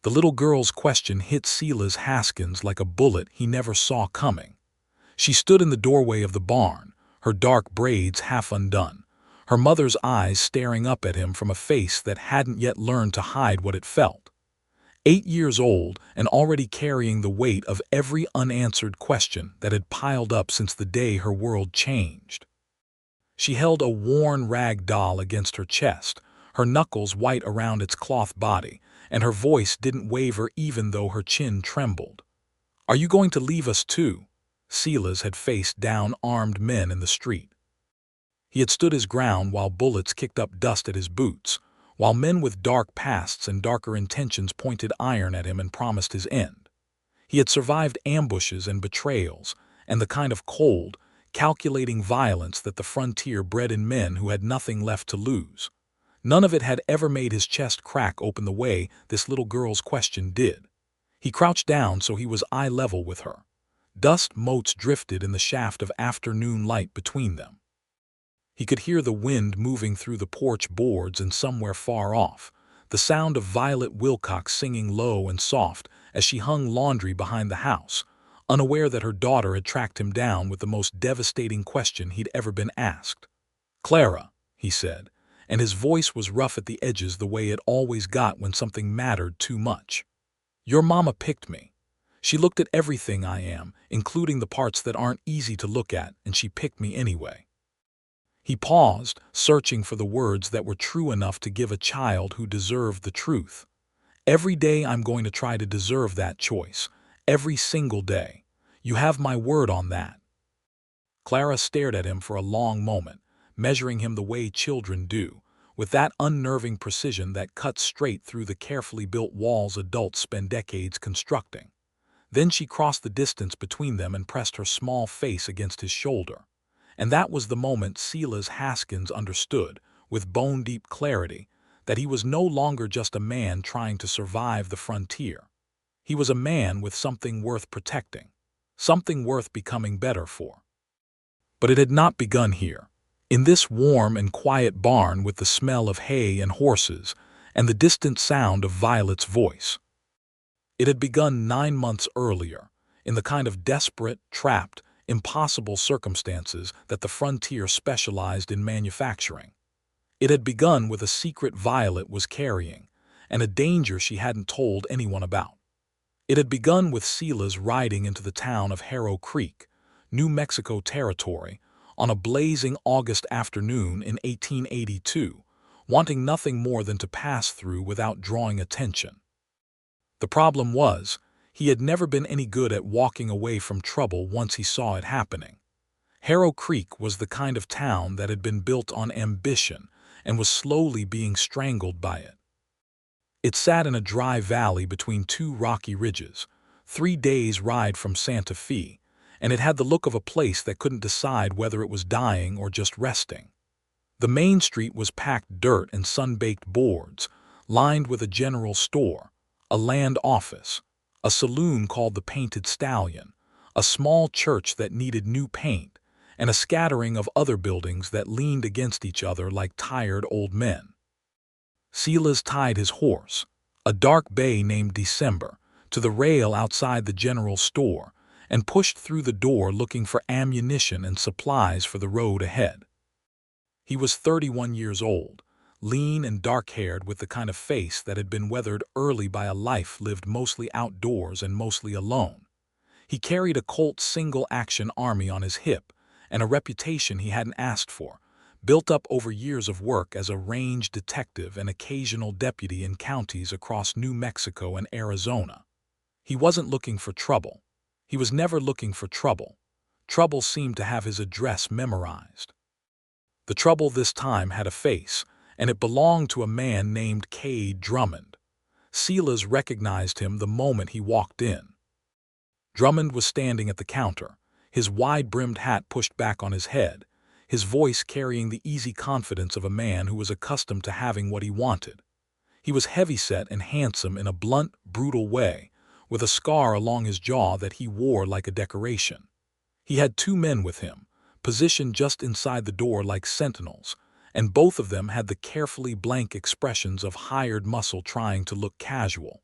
The little girl's question hit Silas Haskins like a bullet he never saw coming. She stood in the doorway of the barn, her dark braids half undone, her mother's eyes staring up at him from a face that hadn't yet learned to hide what it felt. 8 years old and already carrying the weight of every unanswered question that had piled up since the day her world changed. She held a worn rag doll against her chest, her knuckles white around its cloth body, and her voice didn't waver even though her chin trembled. "Are you going to leave us too?" Silas had faced down armed men in the street. He had stood his ground while bullets kicked up dust at his boots, while men with dark pasts and darker intentions pointed iron at him and promised his end. He had survived ambushes and betrayals, and the kind of cold, calculating violence that the frontier bred in men who had nothing left to lose. None of it had ever made his chest crack open the way this little girl's question did. He crouched down so he was eye level with her. Dust motes drifted in the shaft of afternoon light between them. He could hear the wind moving through the porch boards, and somewhere far off, the sound of Violet Wilcox singing low and soft as she hung laundry behind the house, unaware that her daughter had tracked him down with the most devastating question he'd ever been asked. "Clara," he said, and his voice was rough at the edges the way it always got when something mattered too much. "Your mama picked me. She looked at everything I am, including the parts that aren't easy to look at, and she picked me anyway." He paused, searching for the words that were true enough to give a child who deserved the truth. "Every day I'm going to try to deserve that choice. Every single day. You have my word on that." Clara stared at him for a long moment, measuring him the way children do, with that unnerving precision that cuts straight through the carefully built walls adults spend decades constructing. Then she crossed the distance between them and pressed her small face against his shoulder. And that was the moment Silas Haskins understood, with bone-deep clarity, that he was no longer just a man trying to survive the frontier. He was a man with something worth protecting, something worth becoming better for. But it had not begun here, in this warm and quiet barn with the smell of hay and horses and the distant sound of Violet's voice. It had begun 9 months earlier, in the kind of desperate, trapped, impossible circumstances that the frontier specialized in manufacturing. It had begun with a secret Violet was carrying, and a danger she hadn't told anyone about. It had begun with Silas riding into the town of Harrow Creek, New Mexico territory, on a blazing August afternoon in 1882, wanting nothing more than to pass through without drawing attention. The problem was, he had never been any good at walking away from trouble once he saw it happening. Harrow Creek was the kind of town that had been built on ambition and was slowly being strangled by it. It sat in a dry valley between two rocky ridges, 3 days' ride from Santa Fe, and it had the look of a place that couldn't decide whether it was dying or just resting. The main street was packed dirt and sun-baked boards, lined with a general store, a land office, a saloon called the Painted Stallion, a small church that needed new paint, and a scattering of other buildings that leaned against each other like tired old men. Silas tied his horse, a dark bay named December, to the rail outside the general store and pushed through the door looking for ammunition and supplies for the road ahead. He was 31 years old, lean and dark-haired, with the kind of face that had been weathered early by a life lived mostly outdoors and mostly alone. He carried a Colt single-action army on his hip, and a reputation he hadn't asked for, built up over years of work as a range detective and occasional deputy in counties across New Mexico and Arizona. He wasn't looking for trouble. He was never looking for trouble. Trouble seemed to have his address memorized. The trouble this time had a face, and it belonged to a man named Cade Drummond. Silas recognized him the moment he walked in. Drummond was standing at the counter, his wide-brimmed hat pushed back on his head, his voice carrying the easy confidence of a man who was accustomed to having what he wanted. He was heavy-set and handsome in a blunt, brutal way, with a scar along his jaw that he wore like a decoration. He had 2 men with him, positioned just inside the door like sentinels, and both of them had the carefully blank expressions of hired muscle trying to look casual.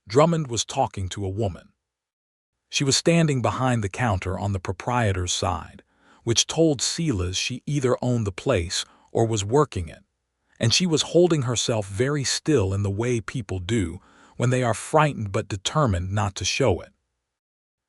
Drummond was talking to a woman. She was standing behind the counter on the proprietor's side, which told Silas she either owned the place or was working it, and she was holding herself very still in the way people do when they are frightened but determined not to show it.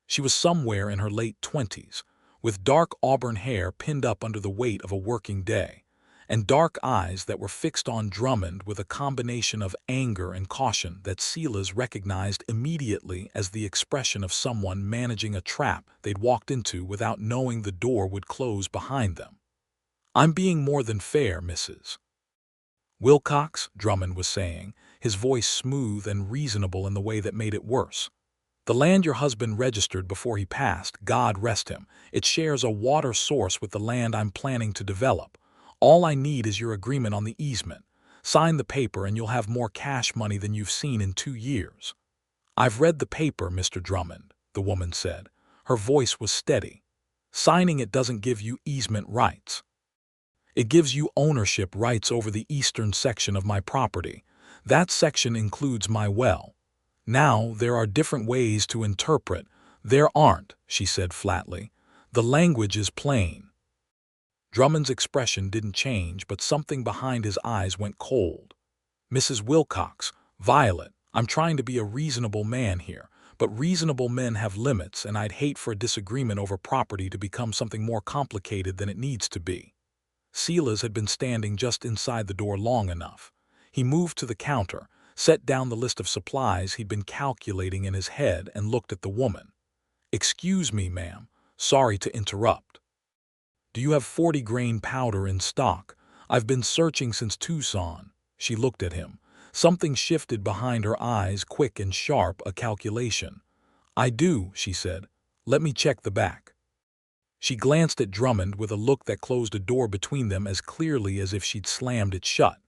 She was somewhere in her late 20s, with dark auburn hair pinned up under the weight of a working day, and dark eyes that were fixed on Drummond with a combination of anger and caution that Silas recognized immediately as the expression of someone managing a trap they'd walked into without knowing the door would close behind them. "I'm being more than fair, Mrs. Wilcox," Drummond was saying, his voice smooth and reasonable in the way that made it worse. "The land your husband registered before he passed, God rest him, it shares a water source with the land I'm planning to develop. All I need is your agreement on the easement. Sign the paper and you'll have more cash money than you've seen in 2 years." "I've read the paper, Mr. Drummond," the woman said. Her voice was steady. "Signing it doesn't give you easement rights. It gives you ownership rights over the eastern section of my property. That section includes my well. Now, there are different ways to interpret." "There aren't," she said flatly. "The language is plain." Drummond's expression didn't change, but something behind his eyes went cold. "Mrs. Wilcox, Violet, I'm trying to be a reasonable man here, but reasonable men have limits, and I'd hate for a disagreement over property to become something more complicated than it needs to be." Silas had been standing just inside the door long enough. He moved to the counter, set down the list of supplies he'd been calculating in his head, and looked at the woman. "Excuse me, ma'am. Sorry to interrupt. Do you have 40-grain powder in stock? I've been searching since Tucson." She looked at him. Something shifted behind her eyes, quick and sharp, a calculation. "I do," she said. "Let me check the back." She glanced at Drummond with a look that closed a door between them as clearly as if she'd slammed it shut.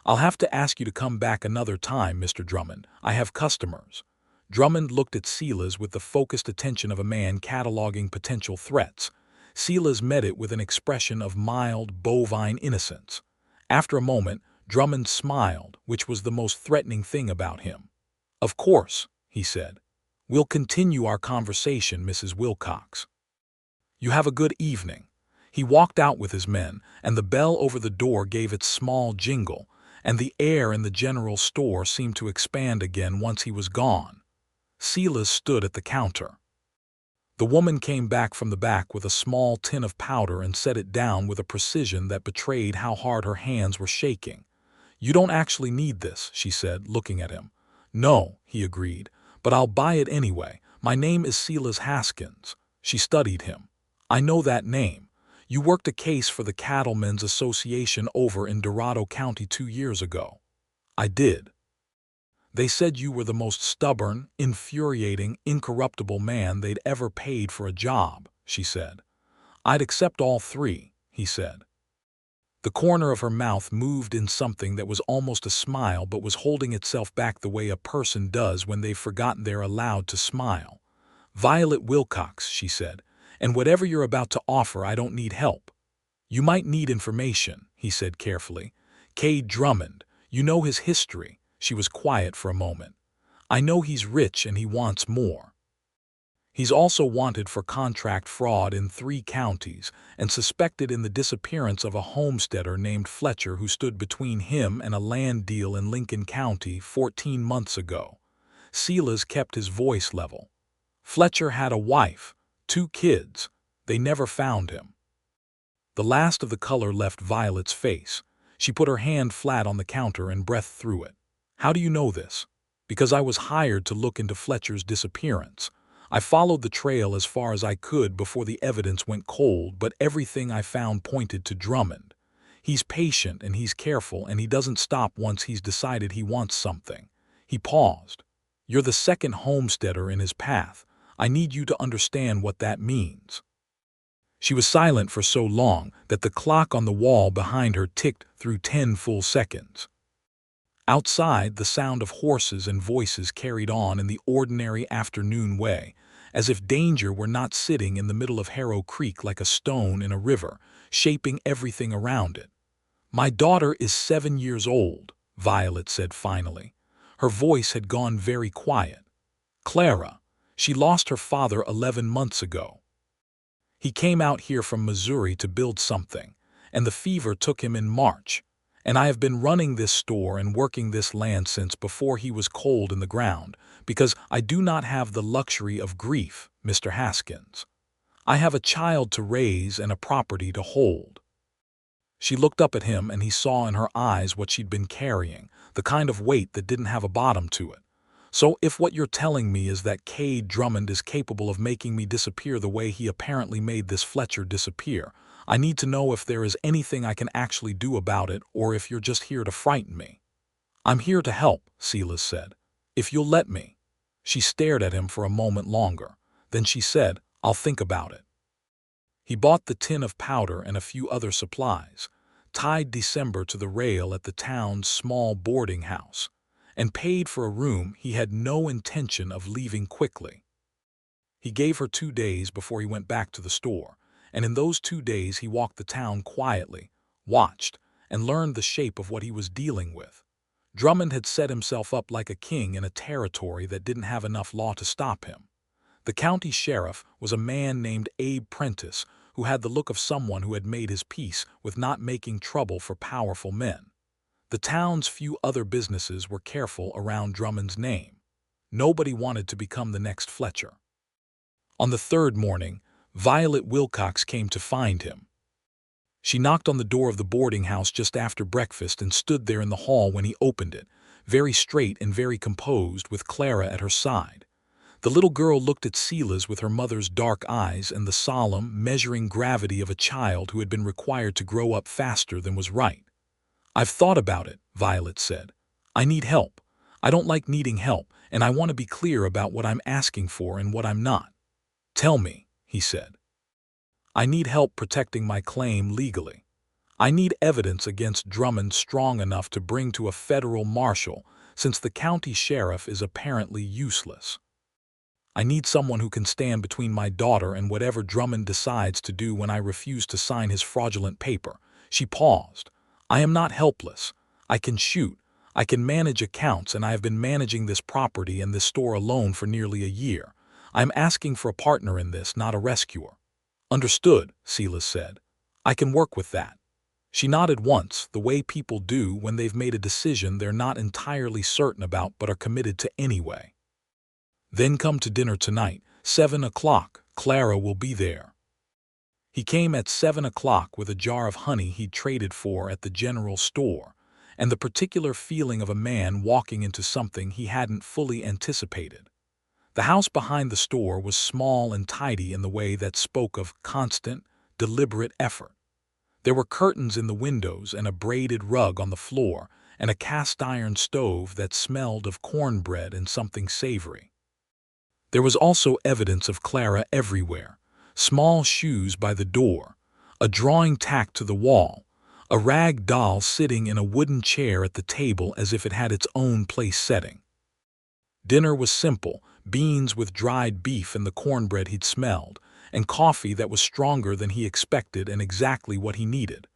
"I'll have to ask you to come back another time, Mr. Drummond. I have customers." Drummond looked at Silas with the focused attention of a man cataloging potential threats. Silas met it with an expression of mild, bovine innocence. After a moment, Drummond smiled, which was the most threatening thing about him. "Of course," he said. "We'll continue our conversation, Mrs. Wilcox. You have a good evening." He walked out with his men, and the bell over the door gave its small jingle, and the air in the general store seemed to expand again once he was gone. Silas stood at the counter. The woman came back from the back with a small tin of powder and set it down with a precision that betrayed how hard her hands were shaking. "You don't actually need this," she said, looking at him. "No," he agreed, "but I'll buy it anyway. My name is Silas Haskins." She studied him. "I know that name. You worked a case for the Cattlemen's Association over in Dorado County 2 years ago." "I did." "They said you were the most stubborn, infuriating, incorruptible man they'd ever paid for a job," she said. "I'd accept all 3, he said. The corner of her mouth moved in something that was almost a smile but was holding itself back the way a person does when they've forgotten they're allowed to smile. "Violet Wilcox," she said, "and whatever you're about to offer, I don't need help." "You might need information," he said carefully. "K. Drummond, you know his history." She was quiet for a moment. "I know he's rich and he wants more. He's also wanted for contract fraud in 3 counties and suspected in the disappearance of a homesteader named Fletcher who stood between him and a land deal in Lincoln County 14 months ago." Silas kept his voice level. "Fletcher had a wife, 2 kids. They never found him." The last of the color left Violet's face. She put her hand flat on the counter and breathed through it. "How do you know this?" "Because I was hired to look into Fletcher's disappearance. I followed the trail as far as I could before the evidence went cold, but everything I found pointed to Drummond. He's patient and he's careful, and he doesn't stop once he's decided he wants something." He paused. "You're the second homesteader in his path. I need you to understand what that means." She was silent for so long that the clock on the wall behind her ticked through 10 full seconds. Outside, the sound of horses and voices carried on in the ordinary afternoon way, as if danger were not sitting in the middle of Harrow Creek like a stone in a river, shaping everything around it. "My daughter is 7 years old," Violet said finally. Her voice had gone very quiet. "Clara. She lost her father 11 months ago. He came out here from Missouri to build something, and the fever took him in March. And I have been running this store and working this land since before he was cold in the ground, because I do not have the luxury of grief, Mr. Haskins. I have a child to raise and a property to hold." She looked up at him, and he saw in her eyes what she'd been carrying, the kind of weight that didn't have a bottom to it. "So if what you're telling me is that Cade Drummond is capable of making me disappear the way he apparently made this Fletcher disappear, I need to know if there is anything I can actually do about it, or if you're just here to frighten me." "I'm here to help," Silas said. "If you'll let me." She stared at him for a moment longer. Then she said, "I'll think about it." He bought the tin of powder and a few other supplies, tied December to the rail at the town's small boarding house, and paid for a room he had no intention of leaving quickly. He gave her 2 days before he went back to the store, and in those 2 days he walked the town quietly, watched, and learned the shape of what he was dealing with. Drummond had set himself up like a king in a territory that didn't have enough law to stop him. The county sheriff was a man named Abe Prentice, who had the look of someone who had made his peace with not making trouble for powerful men. The town's few other businesses were careful around Drummond's name. Nobody wanted to become the next Fletcher. On the 3rd morning, Violet Wilcox came to find him. She knocked on the door of the boarding house just after breakfast and stood there in the hall when he opened it, very straight and very composed, with Clara at her side. The little girl looked at Silas with her mother's dark eyes and the solemn, measuring gravity of a child who had been required to grow up faster than was right. "I've thought about it," Violet said. "I need help. I don't like needing help, and I want to be clear about what I'm asking for and what I'm not." "Tell me," he said. "I need help protecting my claim legally. I need evidence against Drummond strong enough to bring to a federal marshal, since the county sheriff is apparently useless. I need someone who can stand between my daughter and whatever Drummond decides to do when I refuse to sign his fraudulent paper." She paused. "I am not helpless. I can shoot. I can manage accounts, and I have been managing this property and this store alone for nearly a year. I am asking for a partner in this, not a rescuer." "Understood," Silas said. "I can work with that." She nodded once, the way people do when they've made a decision they're not entirely certain about but are committed to anyway. "Then come to dinner tonight, 7 o'clock. Clara will be there." He came at 7 o'clock with a jar of honey he'd traded for at the general store, and the particular feeling of a man walking into something he hadn't fully anticipated. The house behind the store was small and tidy in the way that spoke of constant, deliberate effort. There were curtains in the windows and a braided rug on the floor and a cast-iron stove that smelled of cornbread and something savory. There was also evidence of Clara everywhere: small shoes by the door, a drawing tacked to the wall, a rag doll sitting in a wooden chair at the table as if it had its own place setting. Dinner was simple: beans with dried beef and the cornbread he'd smelled, and coffee that was stronger than he expected and exactly what he needed.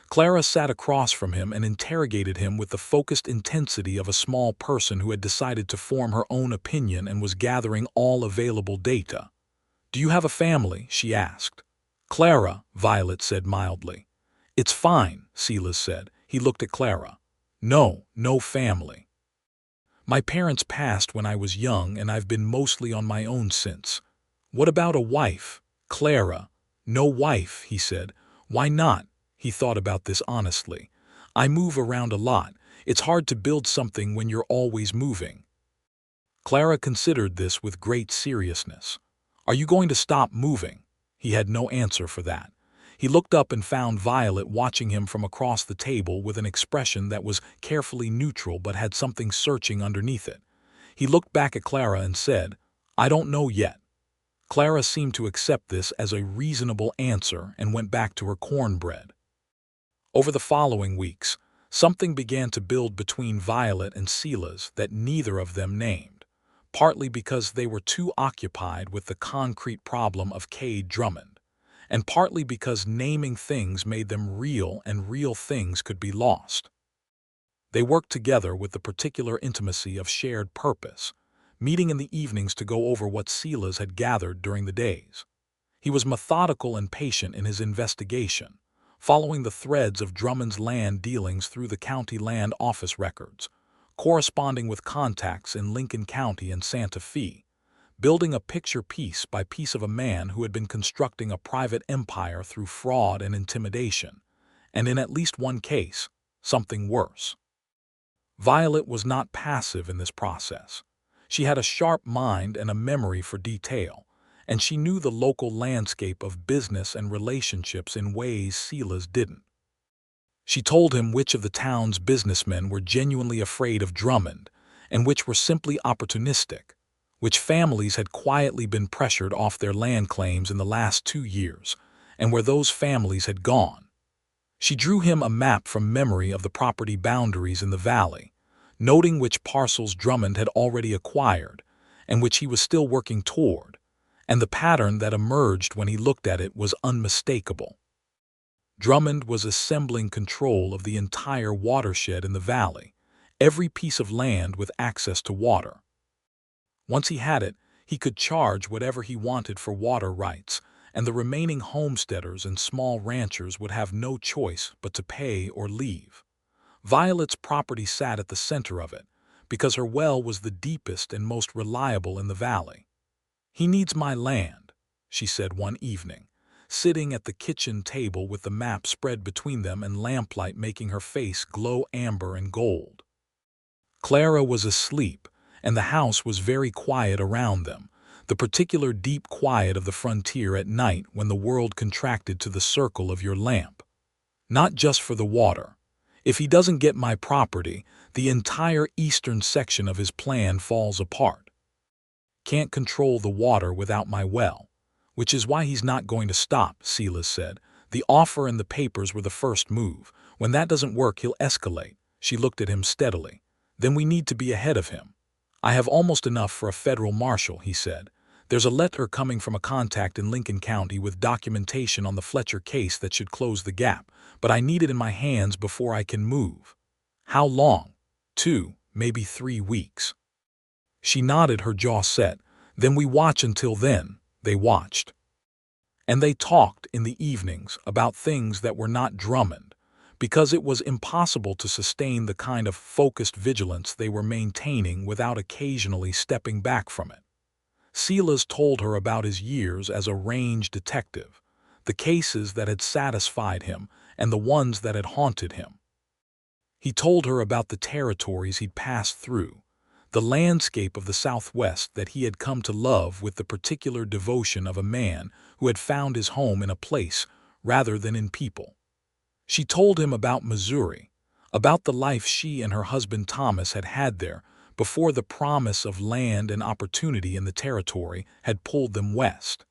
Clara sat across from him and interrogated him with the focused intensity of a small person who had decided to form her own opinion and was gathering all available data. "Do you have a family?" she asked. "Clara," Violet said mildly. "It's fine," Silas said. He looked at Clara. No family. My parents passed when I was young, and I've been mostly on my own since." "What about a wife?" "Clara." "No wife," he said. "Why not?" He thought about this honestly. "I move around a lot. It's hard to build something when you're always moving." Clara considered this with great seriousness. "Are you going to stop moving?" He had no answer for that. He looked up and found Violet watching him from across the table with an expression that was carefully neutral but had something searching underneath it. He looked back at Clara and said, "I don't know yet." Clara seemed to accept this as a reasonable answer and went back to her cornbread. Over the following weeks, something began to build between Violet and Silas that neither of them named, partly because they were too occupied with the concrete problem of Cade Drummond, and partly because naming things made them real and real things could be lost. They worked together with the particular intimacy of shared purpose, meeting in the evenings to go over what Silas had gathered during the days. He was methodical and patient in his investigation, following the threads of Drummond's land dealings through the county land office records, corresponding with contacts in Lincoln County and Santa Fe, building a picture piece by piece of a man who had been constructing a private empire through fraud and intimidation, and in at least one case, something worse. Violet was not passive in this process. She had a sharp mind and a memory for detail, and she knew the local landscape of business and relationships in ways Silas didn't. She told him which of the town's businessmen were genuinely afraid of Drummond and which were simply opportunistic, which families had quietly been pressured off their land claims in the last 2 years, and where those families had gone. She drew him a map from memory of the property boundaries in the valley, noting which parcels Drummond had already acquired and which he was still working toward, and the pattern that emerged when he looked at it was unmistakable. Drummond was assembling control of the entire watershed in the valley, every piece of land with access to water. Once he had it, he could charge whatever he wanted for water rights, and the remaining homesteaders and small ranchers would have no choice but to pay or leave. Violet's property sat at the center of it, because her well was the deepest and most reliable in the valley. "He needs my land," she said one evening, sitting at the kitchen table with the map spread between them and lamplight making her face glow amber and gold. Clara was asleep, and the house was very quiet around them, the particular deep quiet of the frontier at night when the world contracted to the circle of your lamp. Not just for the water. If he doesn't get my property, the entire eastern section of his plan falls apart. Can't control the water without my well, which is why he's not going to stop, Silas said. The offer and the papers were the first move. When that doesn't work, he'll escalate. She looked at him steadily. Then we need to be ahead of him. I have almost enough for a federal marshal, he said. There's a letter coming from a contact in Lincoln County with documentation on the Fletcher case that should close the gap, but I need it in my hands before I can move. How long? 2, maybe 3 weeks. She nodded, her jaw set. Then we watch until then. They watched. And they talked in the evenings about things that were not Drummond, because it was impossible to sustain the kind of focused vigilance they were maintaining without occasionally stepping back from it. Silas told her about his years as a range detective, the cases that had satisfied him and the ones that had haunted him. He told her about the territories he'd passed through, the landscape of the Southwest that he had come to love with the particular devotion of a man who had found his home in a place rather than in people. She told him about Missouri, about the life she and her husband Thomas had had there before the promise of land and opportunity in the territory had pulled them west.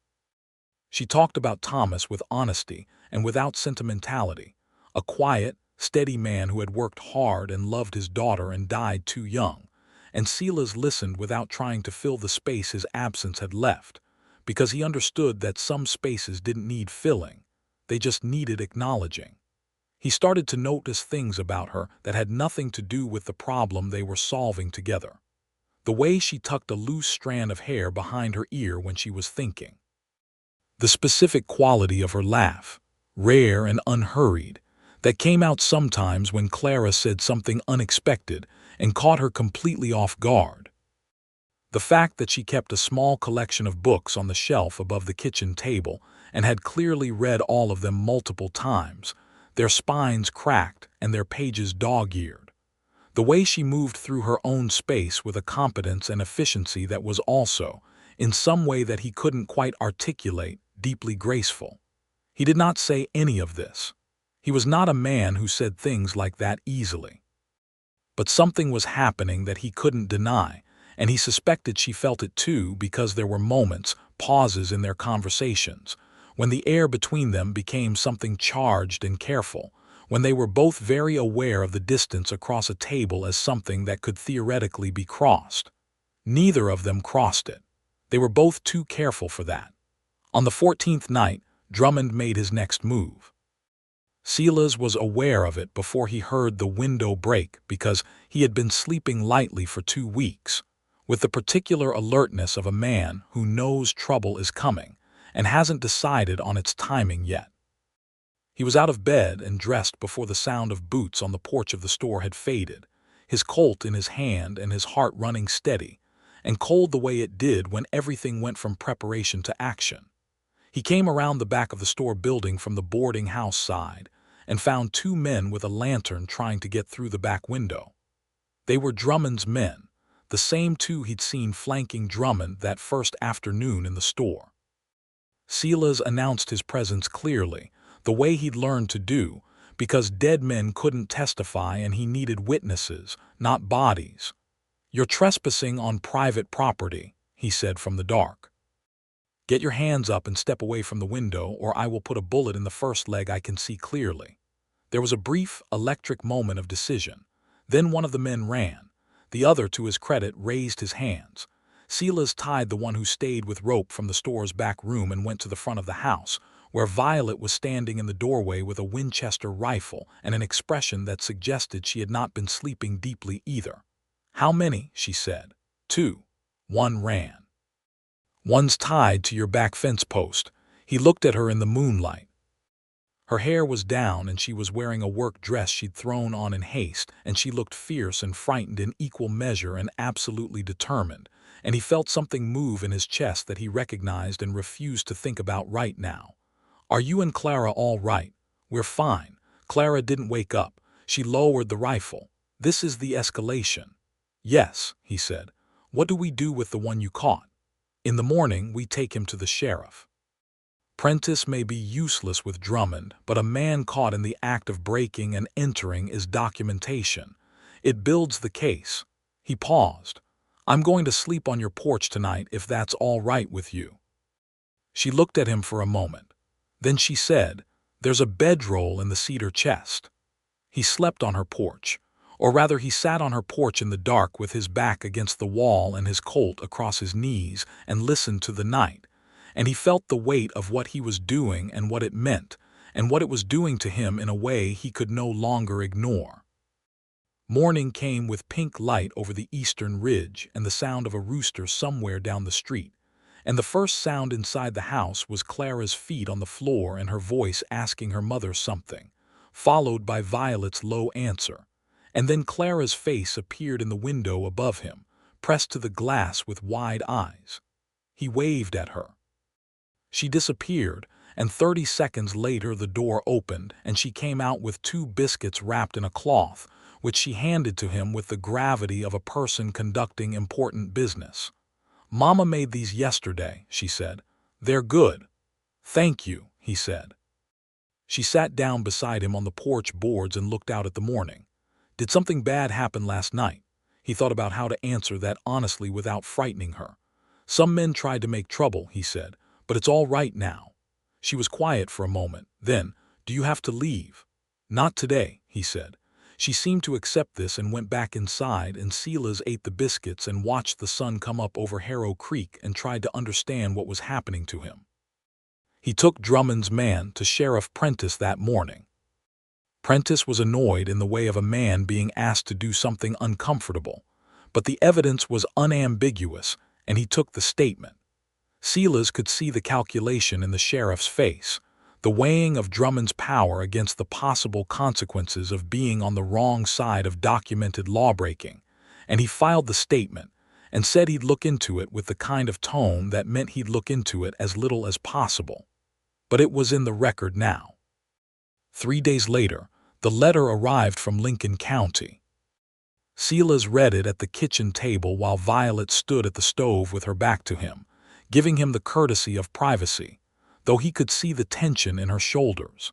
She talked about Thomas with honesty and without sentimentality, a quiet, steady man who had worked hard and loved his daughter and died too young, and Silas listened without trying to fill the space his absence had left, because he understood that some spaces didn't need filling, they just needed acknowledging. He started to notice things about her that had nothing to do with the problem they were solving together. The way she tucked a loose strand of hair behind her ear when she was thinking. The specific quality of her laugh, rare and unhurried, that came out sometimes when Clara said something unexpected and caught her completely off guard. The fact that she kept a small collection of books on the shelf above the kitchen table and had clearly read all of them multiple times, their spines cracked and their pages dog-eared. The way she moved through her own space with a competence and efficiency that was also, in some way that he couldn't quite articulate, deeply graceful. He did not say any of this. He was not a man who said things like that easily. But something was happening that he couldn't deny, and he suspected she felt it too because there were moments, pauses in their conversations, when the air between them became something charged and careful, when they were both very aware of the distance across a table as something that could theoretically be crossed. Neither of them crossed it. They were both too careful for that. On the 14th night, Drummond made his next move. Silas was aware of it before he heard the window break because he had been sleeping lightly for 2 weeks, with the particular alertness of a man who knows trouble is coming and hasn't decided on its timing yet. He was out of bed and dressed before the sound of boots on the porch of the store had faded, his Colt in his hand and his heart running steady, and cold the way it did when everything went from preparation to action. He came around the back of the store building from the boarding house side and found 2 men with a lantern trying to get through the back window. They were Drummond's men, the same 2 he'd seen flanking Drummond that first afternoon in the store. Silas announced his presence clearly, the way he'd learned to do, because dead men couldn't testify and he needed witnesses, not bodies. "You're trespassing on private property," he said from the dark. "Get your hands up and step away from the window, or I will put a bullet in the first leg I can see clearly." There was a brief, electric moment of decision. Then one of the men ran. The other, to his credit, raised his hands. Silas tied the one who stayed with rope from the store's back room and went to the front of the house, where Violet was standing in the doorway with a Winchester rifle and an expression that suggested she had not been sleeping deeply either. "How many?" she said. "2. One ran. One's tied to your back fence post." He looked at her in the moonlight. Her hair was down and she was wearing a work dress she'd thrown on in haste, and she looked fierce and frightened in equal measure and absolutely determined, and he felt something move in his chest that he recognized and refused to think about right now. "Are you and Clara all right?" "We're fine." Clara didn't wake up. She lowered the rifle. "This is the escalation." "Yes," he said. "What do we do with the one you caught?" "In the morning, we take him to the sheriff. Prentice may be useless with Drummond, but a man caught in the act of breaking and entering is documentation. It builds the case." He paused. "I'm going to sleep on your porch tonight if that's all right with you." She looked at him for a moment. Then she said, "There's a bedroll in the cedar chest." He slept on her porch. Or rather, he sat on her porch in the dark with his back against the wall and his Colt across his knees and listened to the night. And he felt the weight of what he was doing and what it meant, and what it was doing to him in a way he could no longer ignore. Morning came with pink light over the eastern ridge and the sound of a rooster somewhere down the street. And the first sound inside the house was Clara's feet on the floor and her voice asking her mother something, followed by Violet's low answer. And then Clara's face appeared in the window above him, pressed to the glass with wide eyes. He waved at her. She disappeared, and 30 seconds later the door opened and she came out with 2 biscuits wrapped in a cloth, which she handed to him with the gravity of a person conducting important business. "Mama made these yesterday," she said. "They're good." "Thank you," he said. She sat down beside him on the porch boards and looked out at the morning. Did something bad happen last night? He thought about how to answer that honestly without frightening her. "Some men tried to make trouble," he said, "but it's all right now." She was quiet for a moment. Then, "Do you have to leave?" "Not today," he said. She seemed to accept this and went back inside, and Silas ate the biscuits and watched the sun come up over Harrow Creek and tried to understand what was happening to him. He took Drummond's man to Sheriff Prentice that morning. Prentice was annoyed in the way of a man being asked to do something uncomfortable, but the evidence was unambiguous, and he took the statement. Silas could see the calculation in the sheriff's face, the weighing of Drummond's power against the possible consequences of being on the wrong side of documented lawbreaking, and he filed the statement and said he'd look into it with the kind of tone that meant he'd look into it as little as possible. But it was in the record now. 3 days later, the letter arrived from Lincoln County. Silas read it at the kitchen table while Violet stood at the stove with her back to him, giving him the courtesy of privacy, though he could see the tension in her shoulders.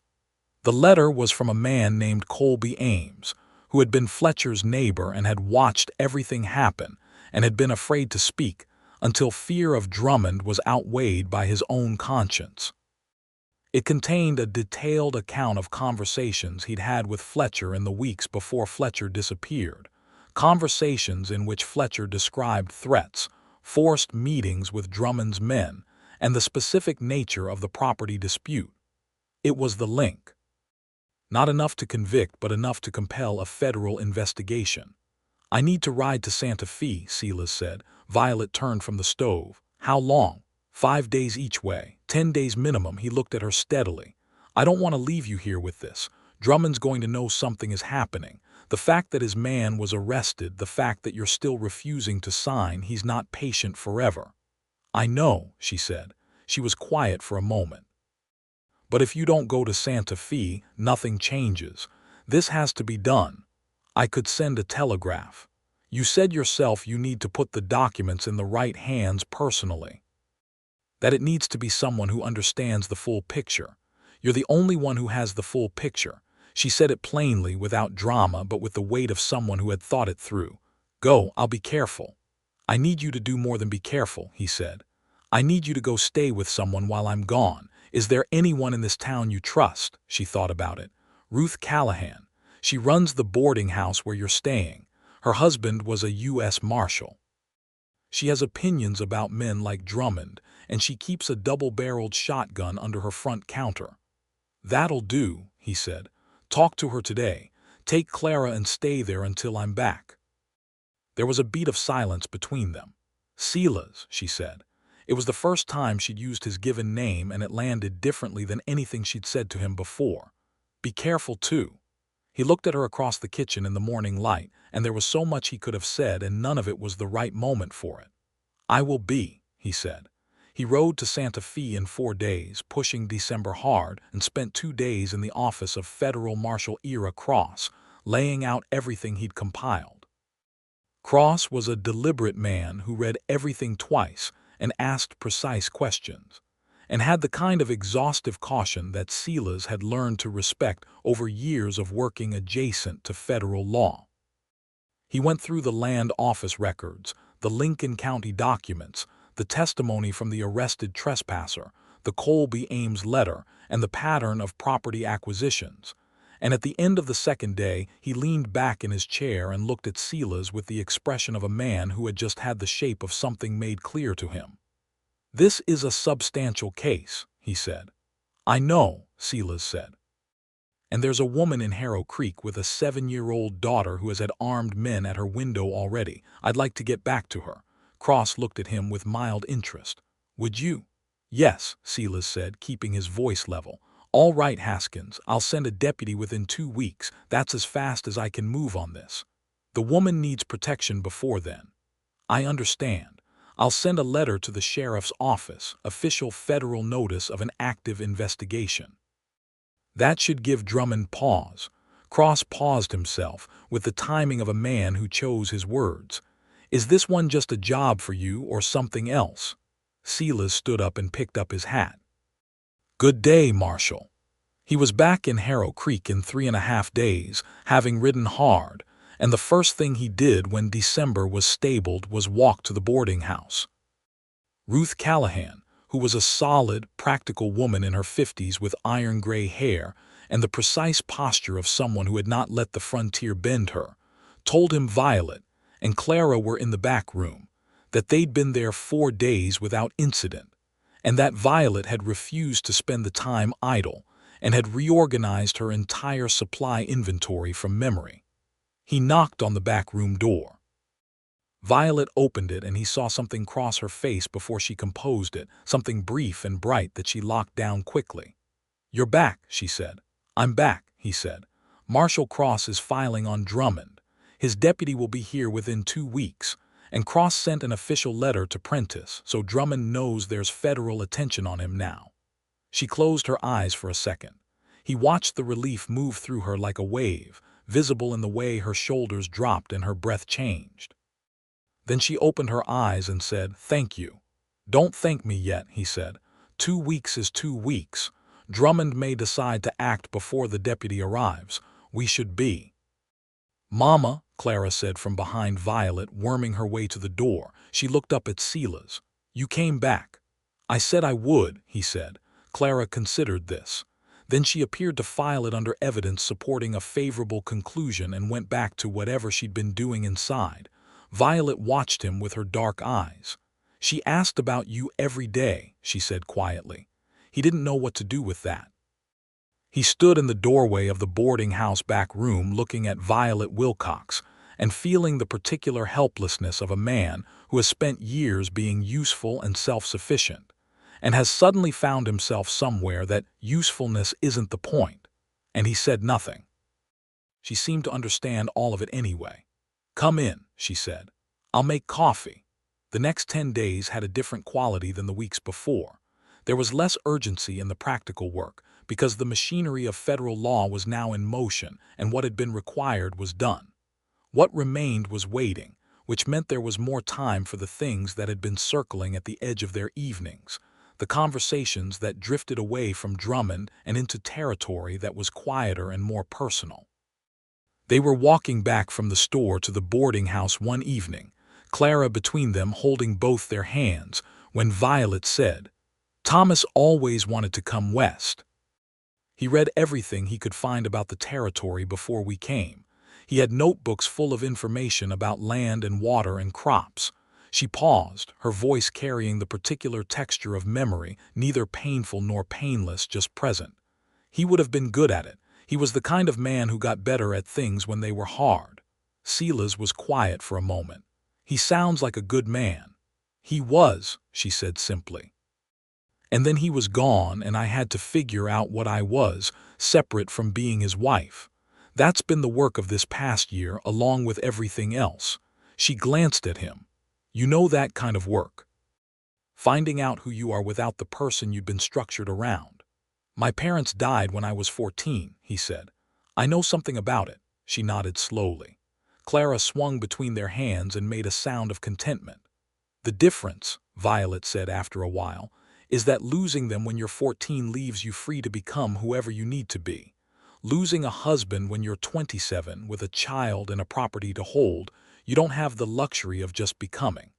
The letter was from a man named Colby Ames, who had been Fletcher's neighbor and had watched everything happen and had been afraid to speak until fear of Drummond was outweighed by his own conscience. It contained a detailed account of conversations he'd had with Fletcher in the weeks before Fletcher disappeared, conversations in which Fletcher described threats, forced meetings with Drummond's men, and the specific nature of the property dispute. It was the link. Not enough to convict, but enough to compel a federal investigation. I need to ride to Santa Fe, Silas said. Violet turned from the stove. How long? 5 days each way. 10 days minimum. He looked at her steadily. I don't want to leave you here with this. Drummond's going to know something is happening. The fact that his man was arrested, the fact that you're still refusing to sign, he's not patient forever. I know, she said. She was quiet for a moment. But if you don't go to Santa Fe, nothing changes. This has to be done. I could send a telegraph. You said yourself you need to put the documents in the right hands personally. That it needs to be someone who understands the full picture. You're the only one who has the full picture. She said it plainly, without drama, but with the weight of someone who had thought it through. Go, I'll be careful. I need you to do more than be careful, he said. I need you to go stay with someone while I'm gone. Is there anyone in this town you trust? She thought about it. Ruth Callahan. She runs the boarding house where you're staying. Her husband was a U.S. Marshal. She has opinions about men like Drummond, and she keeps a double-barreled shotgun under her front counter. That'll do, he said. Talk to her today. Take Clara and stay there until I'm back. There was a beat of silence between them. Silas, she said. It was the first time she'd used his given name, and it landed differently than anything she'd said to him before. Be careful, too. He looked at her across the kitchen in the morning light, and there was so much he could have said, and none of it was the right moment for it. I will be, he said. He rode to Santa Fe in 4 days, pushing December hard, and spent 2 days in the office of Federal Marshal Ira Cross, laying out everything he'd compiled. Cross was a deliberate man who read everything twice and asked precise questions, and had the kind of exhaustive caution that Silas had learned to respect over years of working adjacent to federal law. He went through the land office records, the Lincoln County documents, the testimony from the arrested trespasser, the Colby Ames letter, and the pattern of property acquisitions. And at the end of the second day, he leaned back in his chair and looked at Silas with the expression of a man who had just had the shape of something made clear to him. This is a substantial case, he said. I know, Silas said. And there's a woman in Harrow Creek with a 7-year-old daughter who has had armed men at her window already. I'd like to get back to her. Cross looked at him with mild interest. Would you? Yes, Silas said, keeping his voice level. All right, Haskins, I'll send a deputy within 2 weeks. That's as fast as I can move on this. The woman needs protection before then. I understand. I'll send a letter to the sheriff's office, official federal notice of an active investigation. That should give Drummond pause. Cross paused himself, with the timing of a man who chose his words. Is this one just a job for you or something else? Silas stood up and picked up his hat. Good day, Marshal. He was back in Harrow Creek in 3.5 days, having ridden hard, and the first thing he did when December was stabled was walk to the boarding house. Ruth Callahan, who was a solid, practical woman in her 50s with iron-gray hair and the precise posture of someone who had not let the frontier bend her, told him Violet and Clara were in the back room, that they'd been there 4 days without incident, and that Violet had refused to spend the time idle and had reorganized her entire supply inventory from memory. He knocked on the back room door. Violet opened it, and he saw something cross her face before she composed it, something brief and bright that she locked down quickly. You're back, she said. I'm back, he said. Marshal Cross is filing on Drummond. His deputy will be here within 2 weeks, and Cross sent an official letter to Prentice, so Drummond knows there's federal attention on him now. She closed her eyes for a second. He watched the relief move through her like a wave, visible in the way her shoulders dropped and her breath changed. Then she opened her eyes and said, Thank you. Don't thank me yet, he said. 2 weeks is 2 weeks. Drummond may decide to act before the deputy arrives. We should be. Mama, Clara said from behind Violet, worming her way to the door. She looked up at Silas. You came back. I said I would, he said. Clara considered this. Then she appeared to file it under evidence supporting a favorable conclusion and went back to whatever she'd been doing inside. Violet watched him with her dark eyes. She asked about you every day, she said quietly. He didn't know what to do with that. He stood in the doorway of the boarding house back room looking at Violet Wilcox and feeling the particular helplessness of a man who has spent years being useful and self-sufficient, and has suddenly found himself somewhere that usefulness isn't the point. And he said nothing. She seemed to understand all of it anyway. "Come in," she said. "I'll make coffee." The next 10 days had a different quality than the weeks before. There was less urgency in the practical work, because the machinery of federal law was now in motion and what had been required was done. What remained was waiting, which meant there was more time for the things that had been circling at the edge of their evenings, the conversations that drifted away from Drummond and into territory that was quieter and more personal. They were walking back from the store to the boarding house one evening, Clara between them holding both their hands, when Violet said, "Thomas always wanted to come west. He read everything he could find about the territory before we came. He had notebooks full of information about land and water and crops." She paused, her voice carrying the particular texture of memory, neither painful nor painless, just present. He would have been good at it. He was the kind of man who got better at things when they were hard. Silas was quiet for a moment. "He sounds like a good man." "He was," she said simply. "And then he was gone, and I had to figure out what I was, separate from being his wife. That's been the work of this past year, along with everything else." She glanced at him. "You know that kind of work. Finding out who you are without the person you'd been structured around." "My parents died when I was 14, he said. "I know something about it." She nodded slowly. Clara swung between their hands and made a sound of contentment. "The difference," Violet said after a while, "is that losing them when you're 14 leaves you free to become whoever you need to be. Losing a husband when you're 27 with a child and a property to hold, you don't have the luxury of just becoming.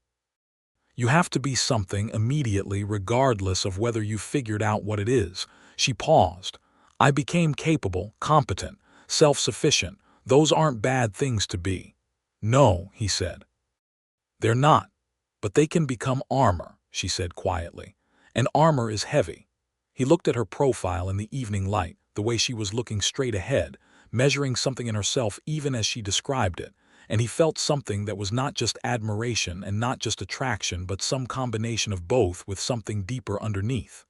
You have to be something immediately, regardless of whether you've figured out what it is." She paused. "I became capable, competent, self-sufficient. Those aren't bad things to be." "No," he said. "They're not. But they can become armor," she said quietly. "And armor is heavy." He looked at her profile in the evening light, the way she was looking straight ahead, measuring something in herself even as she described it, and he felt something that was not just admiration and not just attraction, but some combination of both with something deeper underneath.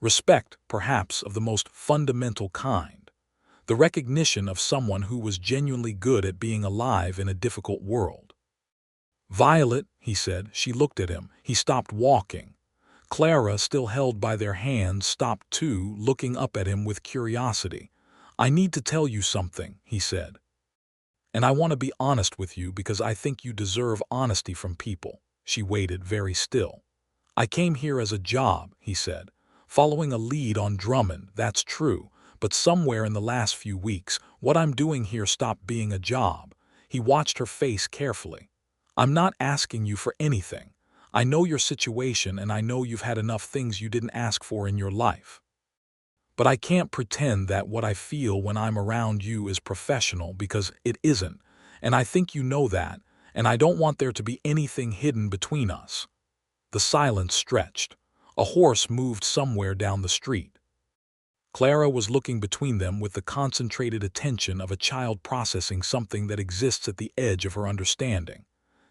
Respect, perhaps, of the most fundamental kind. The recognition of someone who was genuinely good at being alive in a difficult world. "Violet," he said. She looked at him. He stopped walking. Clara, still held by their hands, stopped too, looking up at him with curiosity. "I need to tell you something," he said. "And I want to be honest with you because I think you deserve honesty from people." She waited, very still. "I came here as a job," he said. "Following a lead on Drummond, that's true, but somewhere in the last few weeks, what I'm doing here stopped being a job." He watched her face carefully. "I'm not asking you for anything. I know your situation and I know you've had enough things you didn't ask for in your life. But I can't pretend that what I feel when I'm around you is professional, because it isn't, and I think you know that, and I don't want there to be anything hidden between us." The silence stretched. A horse moved somewhere down the street. Clara was looking between them with the concentrated attention of a child processing something that exists at the edge of her understanding.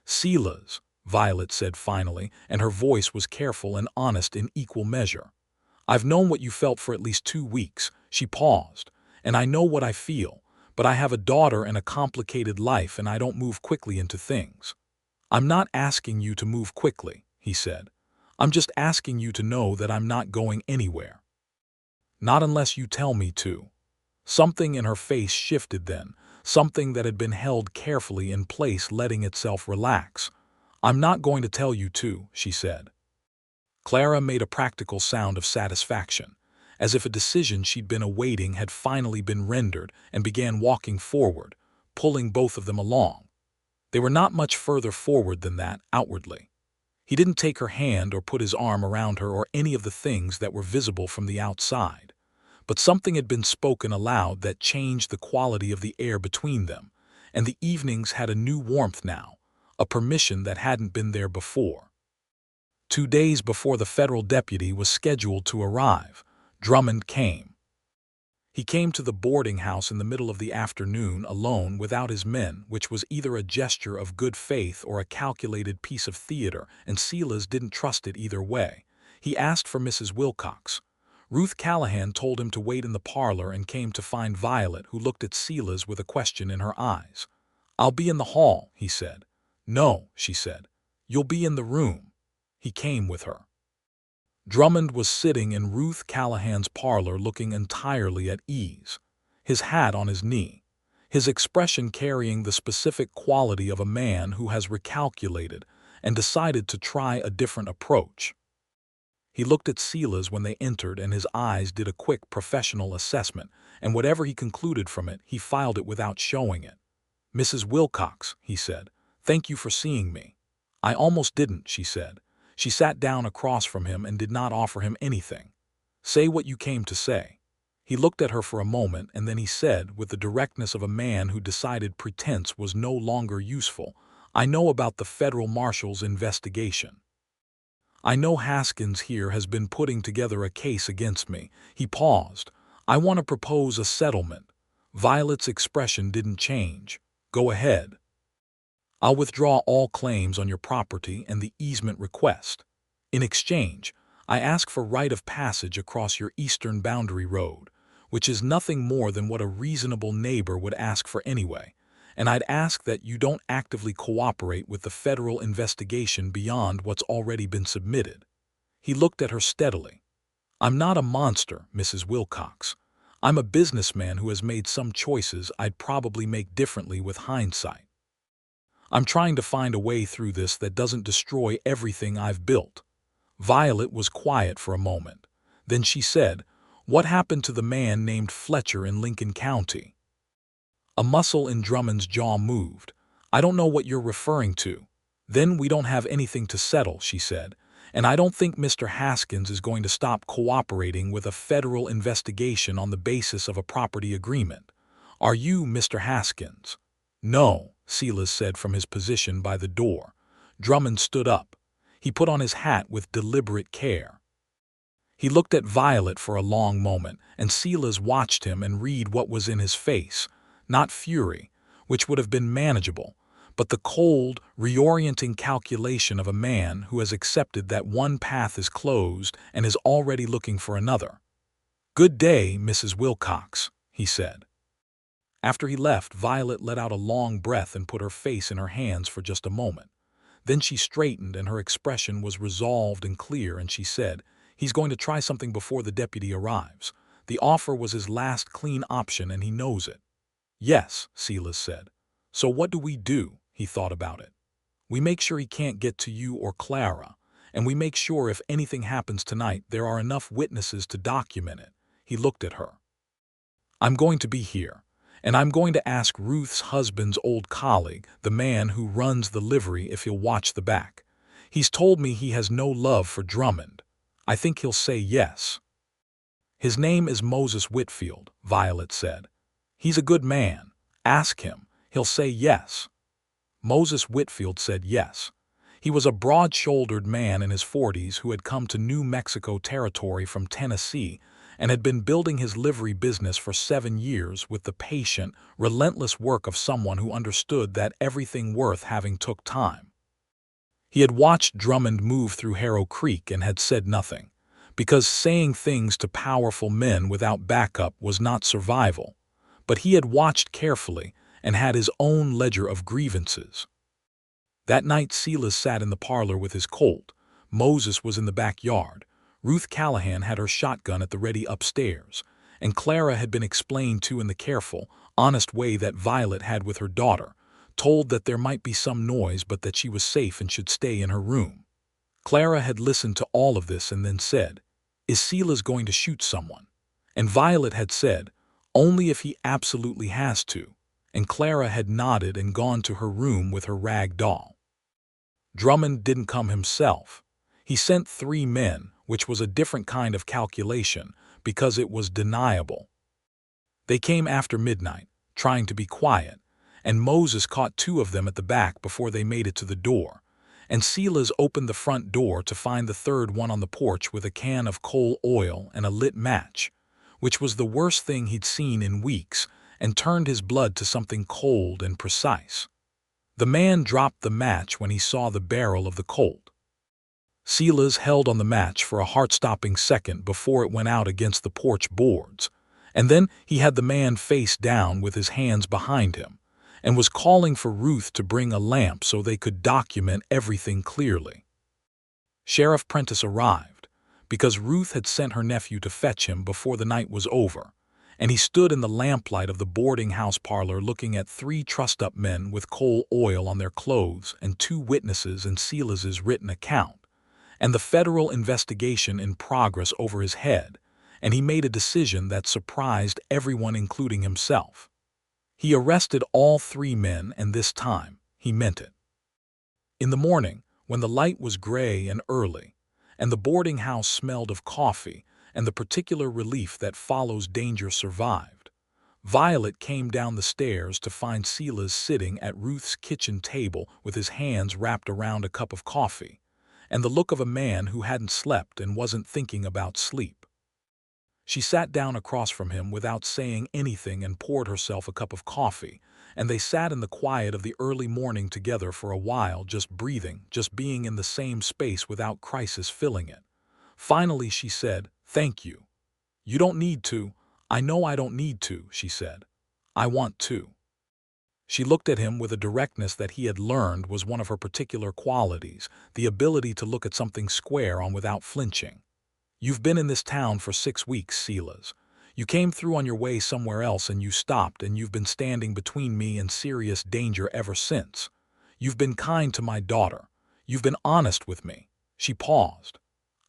"Silas," Violet said finally, and her voice was careful and honest in equal measure. "I've known what you felt for at least 2 weeks." She paused. "And I know what I feel, but I have a daughter and a complicated life, and I don't move quickly into things." "I'm not asking you to move quickly," he said. "I'm just asking you to know that I'm not going anywhere. Not unless you tell me to." Something in her face shifted then, something that had been held carefully in place letting itself relax. "I'm not going to tell you to," she said. Clara made a practical sound of satisfaction, as if a decision she'd been awaiting had finally been rendered, and began walking forward, pulling both of them along. They were not much further forward than that, outwardly. He didn't take her hand or put his arm around her or any of the things that were visible from the outside. But something had been spoken aloud that changed the quality of the air between them, and the evenings had a new warmth now, a permission that hadn't been there before. 2 days before the federal deputy was scheduled to arrive, Drummond came. He came to the boarding house in the middle of the afternoon alone without his men, which was either a gesture of good faith or a calculated piece of theater, and Silas didn't trust it either way. He asked for Mrs. Wilcox. Ruth Callahan told him to wait in the parlor and came to find Violet, who looked at Silas with a question in her eyes. "I'll be in the hall," he said. "No," she said. "You'll be in the room." He came with her. Drummond was sitting in Ruth Callahan's parlor looking entirely at ease, his hat on his knee, his expression carrying the specific quality of a man who has recalculated and decided to try a different approach. He looked at Silas when they entered, and his eyes did a quick professional assessment, and whatever he concluded from it, he filed it without showing it. "Mrs. Wilcox," he said, "thank you for seeing me." "I almost didn't," she said. She sat down across from him and did not offer him anything. "Say what you came to say." He looked at her for a moment, and then he said, with the directness of a man who decided pretense was no longer useful, "I know about the federal marshal's investigation. I know Haskins here has been putting together a case against me." He paused. "I want to propose a settlement." Violet's expression didn't change. "Go ahead." "I'll withdraw all claims on your property and the easement request. In exchange, I ask for right of passage across your eastern boundary road, which is nothing more than what a reasonable neighbor would ask for anyway, and I'd ask that you don't actively cooperate with the federal investigation beyond what's already been submitted." He looked at her steadily. "I'm not a monster, Mrs. Wilcox. I'm a businessman who has made some choices I'd probably make differently with hindsight. I'm trying to find a way through this that doesn't destroy everything I've built." Violet was quiet for a moment. Then she said, "What happened to the man named Fletcher in Lincoln County?" A muscle in Drummond's jaw moved. "I don't know what you're referring to." "Then we don't have anything to settle," she said, "and I don't think Mr. Haskins is going to stop cooperating with a federal investigation on the basis of a property agreement. Are you Mr. Haskins?" "No," Silas said from his position by the door. Drummond stood up. He put on his hat with deliberate care. He looked at Violet for a long moment, and Silas watched him and read what was in his face. Not fury, which would have been manageable, but the cold, reorienting calculation of a man who has accepted that one path is closed and is already looking for another. "Good day, Mrs. Wilcox," he said. After he left, Violet let out a long breath and put her face in her hands for just a moment. Then she straightened, and her expression was resolved and clear, and she said, "He's going to try something before the deputy arrives. The offer was his last clean option, and he knows it." "Yes," Silas said. "So what do we do?" He thought about it. "We make sure he can't get to you or Clara, and we make sure if anything happens tonight there are enough witnesses to document it." He looked at her. "I'm going to be here. And I'm going to ask Ruth's husband's old colleague, the man who runs the livery, if he'll watch the back. He's told me he has no love for Drummond. I think he'll say yes." "His name is Moses Whitfield," Violet said. "He's a good man. Ask him. He'll say yes." Moses Whitfield said yes. He was a broad-shouldered man in his 40s who had come to New Mexico territory from Tennessee and had been building his livery business for 7 years with the patient, relentless work of someone who understood that everything worth having took time. He had watched Drummond move through Harrow Creek and had said nothing, because saying things to powerful men without backup was not survival, but he had watched carefully and had his own ledger of grievances. That night Silas sat in the parlor with his Colt. Moses was in the backyard. Ruth Callahan had her shotgun at the ready upstairs, and Clara had been explained to in the careful, honest way that Violet had with her daughter, told that there might be some noise but that she was safe and should stay in her room. Clara had listened to all of this and then said, "Is Silas going to shoot someone?" And Violet had said, "Only if he absolutely has to," and Clara had nodded and gone to her room with her rag doll. Drummond didn't come himself. He sent 3 men, which was a different kind of calculation, because it was deniable. They came after midnight, trying to be quiet, and Moses caught 2 of them at the back before they made it to the door, and Silas opened the front door to find the 3rd one on the porch with a can of coal oil and a lit match. which was the worst thing he'd seen in weeks, and turned his blood to something cold and precise. The man dropped the match when he saw the barrel of the Colt. Silas held on the match for a heart-stopping second before it went out against the porch boards, and then he had the man face down with his hands behind him, and was calling for Ruth to bring a lamp so they could document everything clearly. Sheriff Prentice arrived, because Ruth had sent her nephew to fetch him before the night was over, and he stood in the lamplight of the boarding house parlor looking at 3 trussed-up men with coal oil on their clothes and 2 witnesses in Silas's written account, and the federal investigation in progress over his head, and he made a decision that surprised everyone including himself. He arrested all 3 men, and this time he meant it. In the morning, when the light was gray and early, and the boarding house smelled of coffee and the particular relief that follows danger survived, Violet came down the stairs to find Silas sitting at Ruth's kitchen table with his hands wrapped around a cup of coffee, and the look of a man who hadn't slept and wasn't thinking about sleep. She sat down across from him without saying anything and poured herself a cup of coffee, and they sat in the quiet of the early morning together for a while, just breathing, just being in the same space without crisis filling it. Finally she said, "Thank you. You don't need to. I know I don't need to," she said. "I want to." She looked at him with a directness that he had learned was one of her particular qualities, the ability to look at something square on without flinching. "You've been in this town for 6 weeks, Silas. You came through on your way somewhere else and you stopped, and you've been standing between me and serious danger ever since. You've been kind to my daughter. You've been honest with me." She paused.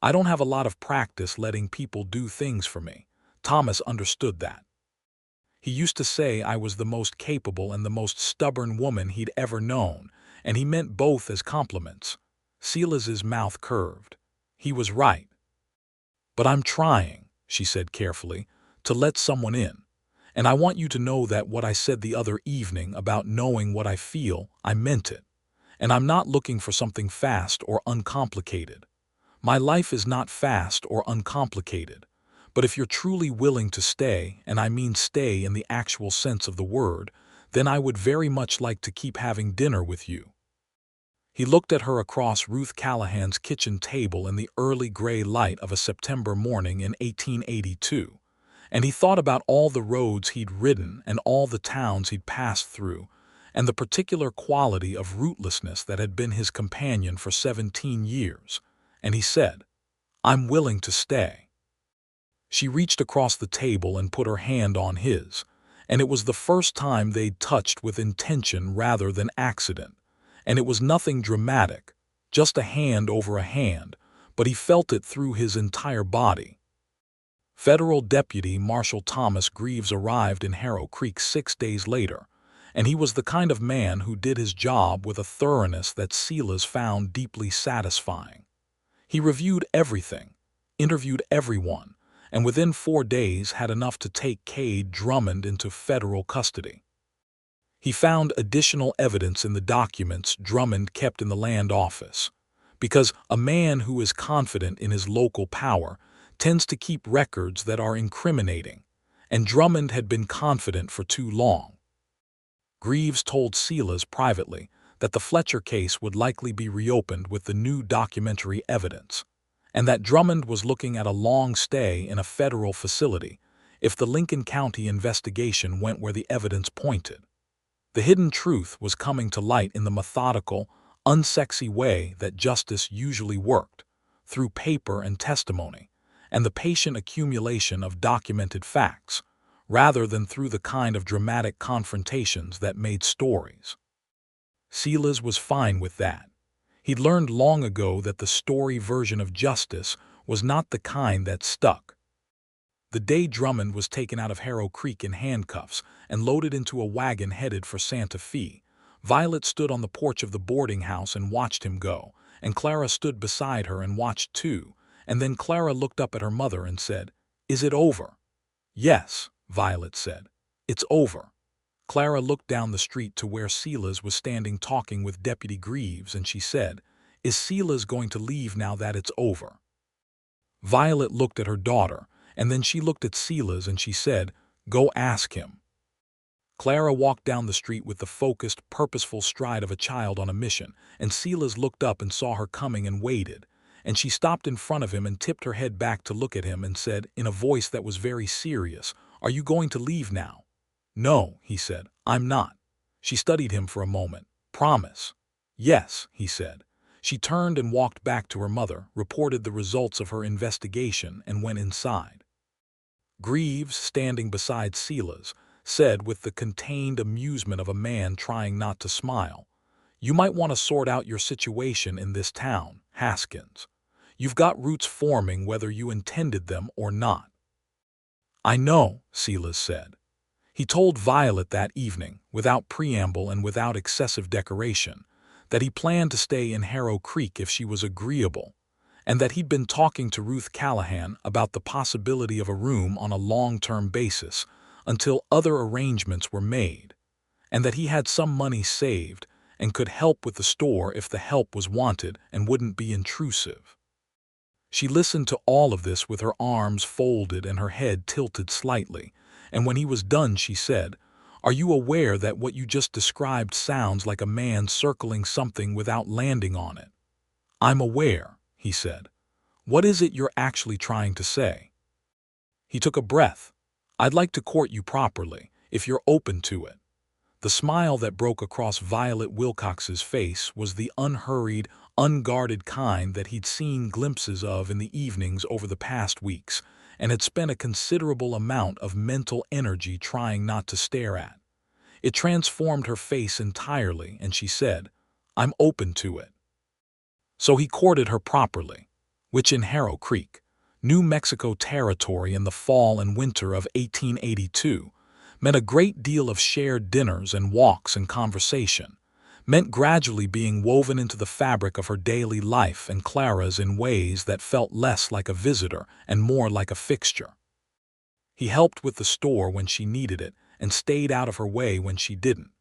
"I don't have a lot of practice letting people do things for me. Thomas understood that. He used to say I was the most capable and the most stubborn woman he'd ever known, and he meant both as compliments." Silas's mouth curved. He was right. "But I'm trying," she said carefully, "to let someone in. And I want you to know that what I said the other evening about knowing what I feel, I meant it. And I'm not looking for something fast or uncomplicated. My life is not fast or uncomplicated. But if you're truly willing to stay, and I mean stay in the actual sense of the word, then I would very much like to keep having dinner with you." He looked at her across Ruth Callahan's kitchen table in the early gray light of a September morning in 1882, and he thought about all the roads he'd ridden and all the towns he'd passed through, and the particular quality of ruthlessness that had been his companion for 17 years, and he said, "I'm willing to stay." She reached across the table and put her hand on his, and it was the first time they'd touched with intention rather than accident, and it was nothing dramatic, just a hand over a hand, but he felt it through his entire body. Federal Deputy Marshal Thomas Greaves arrived in Harrow Creek 6 days later, and he was the kind of man who did his job with a thoroughness that Silas found deeply satisfying. He reviewed everything, interviewed everyone, and within 4 days had enough to take Cade Drummond into federal custody. He found additional evidence in the documents Drummond kept in the land office, because a man who is confident in his local power tends to keep records that are incriminating, and Drummond had been confident for too long. Greaves told Silas privately that the Fletcher case would likely be reopened with the new documentary evidence, and that Drummond was looking at a long stay in a federal facility if the Lincoln County investigation went where the evidence pointed. The hidden truth was coming to light in the methodical, unsexy way that justice usually worked, through paper and testimony, and the patient accumulation of documented facts, rather than through the kind of dramatic confrontations that made stories. Silas was fine with that. He'd learned long ago that the story version of justice was not the kind that stuck. The day Drummond was taken out of Harrow Creek in handcuffs and loaded into a wagon headed for Santa Fe, Violet stood on the porch of the boarding house and watched him go, and Clara stood beside her and watched too, and then Clara looked up at her mother and said, "Is it over?" "Yes," Violet said. "It's over." Clara looked down the street to where Silas was standing talking with Deputy Greaves, and she said, "Is Silas going to leave now that it's over?" Violet looked at her daughter, and then she looked at Silas and she said, "Go ask him." Clara walked down the street with the focused, purposeful stride of a child on a mission, and Silas looked up and saw her coming and waited. And she stopped in front of him and tipped her head back to look at him and said, in a voice that was very serious, "Are you going to leave now?" "No," he said, "I'm not." She studied him for a moment. "Promise." "Yes," he said. She turned and walked back to her mother, reported the results of her investigation, and went inside. Greaves, standing beside Silas, said with the contained amusement of a man trying not to smile, "You might want to sort out your situation in this town, Haskins. You've got roots forming whether you intended them or not." "I know," Silas said. He told Violet that evening, without preamble and without excessive decoration, that he planned to stay in Harrow Creek if she was agreeable, and that he'd been talking to Ruth Callahan about the possibility of a room on a long-term basis until other arrangements were made, and that he had some money saved and could help with the store if the help was wanted and wouldn't be intrusive. She listened to all of this with her arms folded and her head tilted slightly, and when he was done she said, "Are you aware that what you just described sounds like a man circling something without landing on it?" "I'm aware," he said. "What is it you're actually trying to say?" He took a breath. "I'd like to court you properly, if you're open to it." The smile that broke across Violet Wilcox's face was the unhurried, unguarded kind that he'd seen glimpses of in the evenings over the past weeks, and had spent a considerable amount of mental energy trying not to stare at. It transformed her face entirely, and she said, "I'm open to it." So he courted her properly, which in Harrow Creek, New Mexico territory in the fall and winter of 1882, meant a great deal of shared dinners and walks and conversation, meant gradually being woven into the fabric of her daily life and Clara's in ways that felt less like a visitor and more like a fixture. He helped with the store when she needed it and stayed out of her way when she didn't,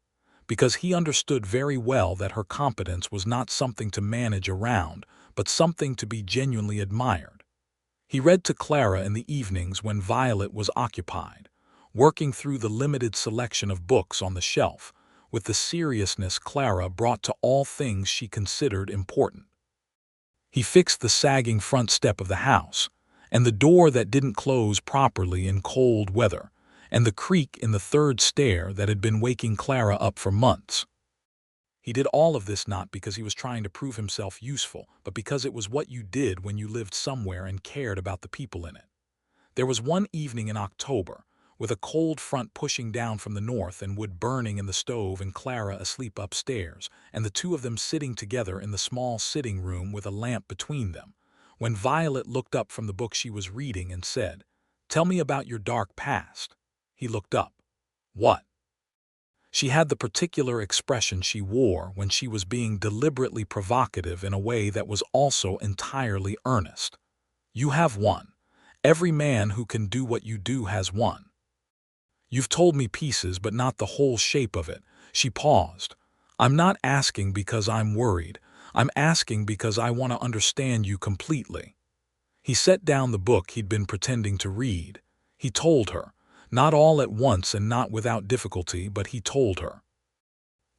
because he understood very well that her competence was not something to manage around, but something to be genuinely admired. He read to Clara in the evenings when Violet was occupied, working through the limited selection of books on the shelf, with the seriousness Clara brought to all things she considered important. He fixed the sagging front step of the house, and the door that didn't close properly in cold weather, and the creak in the third stair that had been waking Clara up for months. He did all of this not because he was trying to prove himself useful, but because it was what you did when you lived somewhere and cared about the people in it. There was one evening in October, with a cold front pushing down from the north and wood burning in the stove and Clara asleep upstairs, and the two of them sitting together in the small sitting room with a lamp between them, when Violet looked up from the book she was reading and said, "Tell me about your dark past." He looked up. "What?" She had the particular expression she wore when she was being deliberately provocative in a way that was also entirely earnest. "You have one. Every man who can do what you do has one. You've told me pieces, but not the whole shape of it." She paused. "I'm not asking because I'm worried. I'm asking because I want to understand you completely." He set down the book he'd been pretending to read. He told her. Not all at once and not without difficulty, but he told her.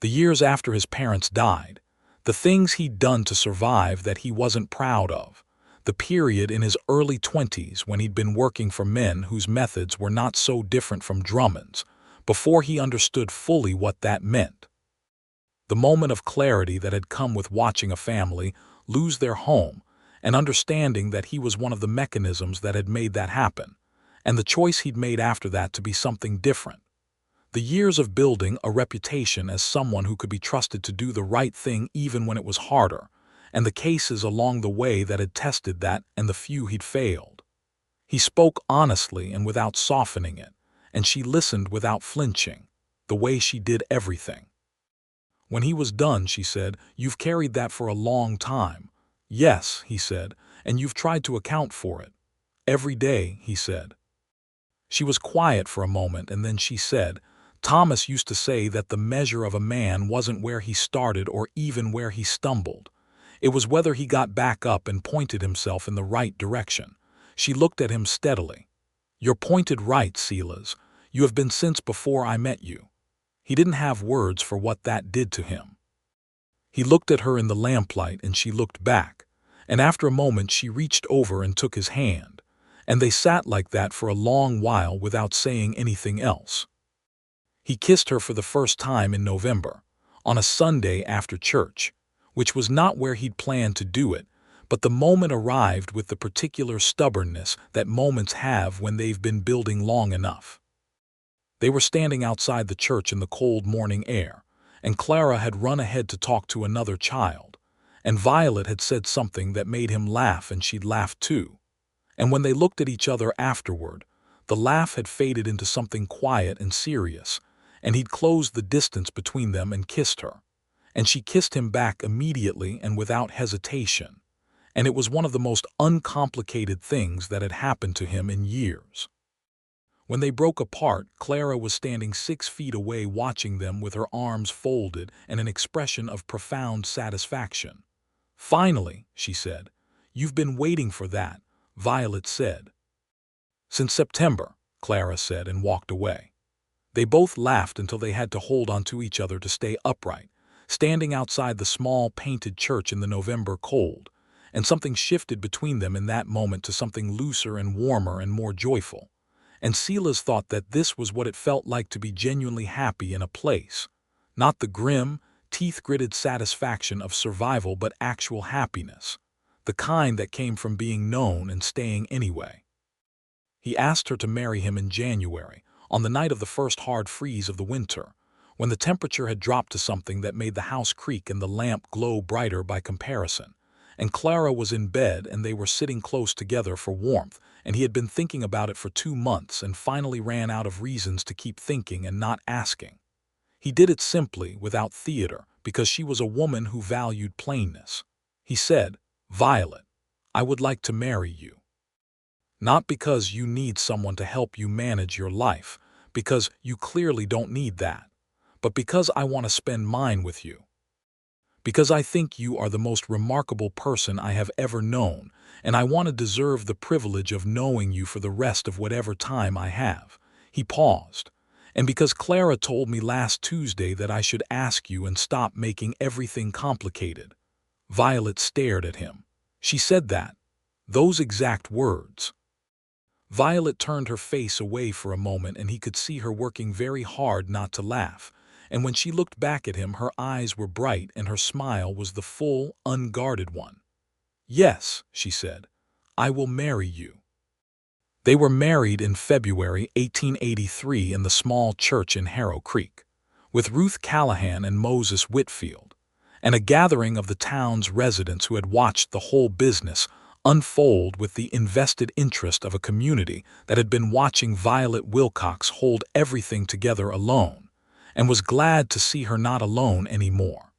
The years after his parents died, the things he'd done to survive that he wasn't proud of, the period in his early 20s when he'd been working for men whose methods were not so different from Drummond's, before he understood fully what that meant. The moment of clarity that had come with watching a family lose their home and understanding that he was one of the mechanisms that had made that happen, and the choice he'd made after that to be something different. The years of building a reputation as someone who could be trusted to do the right thing even when it was harder, and the cases along the way that had tested that and the few he'd failed. He spoke honestly and without softening it, and she listened without flinching, the way she did everything. When he was done, she said, "You've carried that for a long time." "Yes," he said, "and you've tried to account for it." "Every day," he said. She was quiet for a moment, and then she said, "Thomas used to say that the measure of a man wasn't where he started or even where he stumbled. It was whether he got back up and pointed himself in the right direction." She looked at him steadily. "You're pointed right, Silas. You have been since before I met you." He didn't have words for what that did to him. He looked at her in the lamplight and she looked back, and after a moment she reached over and took his hand, and they sat like that for a long while without saying anything else. He kissed her for the first time in November, on a Sunday after church, which was not where he'd planned to do it, but the moment arrived with the particular stubbornness that moments have when they've been building long enough. They were standing outside the church in the cold morning air, and Clara had run ahead to talk to another child, and Violet had said something that made him laugh and she'd laughed too. And when they looked at each other afterward, the laugh had faded into something quiet and serious, and he'd closed the distance between them and kissed her. And she kissed him back immediately and without hesitation, and it was one of the most uncomplicated things that had happened to him in years. When they broke apart, Clara was standing 6 feet away watching them with her arms folded and an expression of profound satisfaction. "Finally," she said. "You've been waiting for that," Violet said. "Since September," Clara said and walked away. They both laughed until they had to hold onto each other to stay upright, standing outside the small painted church in the November cold, and something shifted between them in that moment to something looser and warmer and more joyful. And Silas thought that this was what it felt like to be genuinely happy in a place. Not the grim, teeth-gritted satisfaction of survival, but actual happiness. The kind that came from being known and staying anyway. He asked her to marry him in January, on the night of the first hard freeze of the winter, when the temperature had dropped to something that made the house creak and the lamp glow brighter by comparison. And Clara was in bed and they were sitting close together for warmth, and he had been thinking about it for 2 months and finally ran out of reasons to keep thinking and not asking. He did it simply, without theater, because she was a woman who valued plainness. He said, "Violet, I would like to marry you. Not because you need someone to help you manage your life, because you clearly don't need that, but because I want to spend mine with you. Because I think you are the most remarkable person I have ever known, and I want to deserve the privilege of knowing you for the rest of whatever time I have." He paused. "And because Clara told me last Tuesday that I should ask you and stop making everything complicated." Violet stared at him. "She said that. Those exact words." Violet turned her face away for a moment and he could see her working very hard not to laugh. And when she looked back at him, her eyes were bright and her smile was the full, unguarded one. "Yes," she said, "I will marry you." They were married in February 1883 in the small church in Harrow Creek, with Ruth Callahan and Moses Whitfield, and a gathering of the town's residents who had watched the whole business unfold with the invested interest of a community that had been watching Violet Wilcox hold everything together alone, and was glad to see her not alone anymore.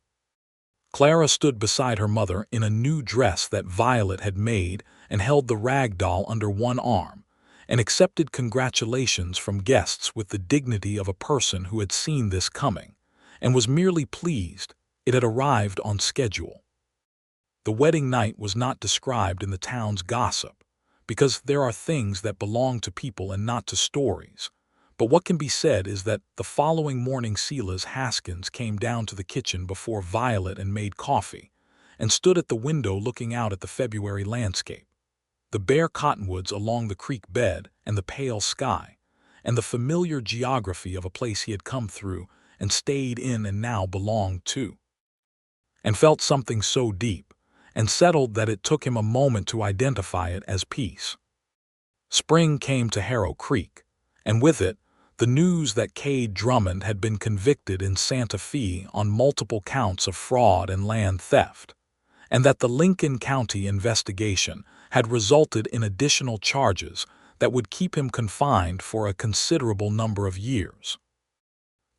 Clara stood beside her mother in a new dress that Violet had made and held the rag doll under one arm, and accepted congratulations from guests with the dignity of a person who had seen this coming, and was merely pleased it had arrived on schedule. The wedding night was not described in the town's gossip, because there are things that belong to people and not to stories. But what can be said is that the following morning Silas Haskins came down to the kitchen before Violet and made coffee, and stood at the window looking out at the February landscape. The bare cottonwoods along the creek bed and the pale sky, and the familiar geography of a place he had come through and stayed in and now belonged to. And felt something so deep and settled that it took him a moment to identify it as peace. Spring came to Harrow Creek, and with it, the news that Cade Drummond had been convicted in Santa Fe on multiple counts of fraud and land theft, and that the Lincoln County investigation had resulted in additional charges that would keep him confined for a considerable number of years.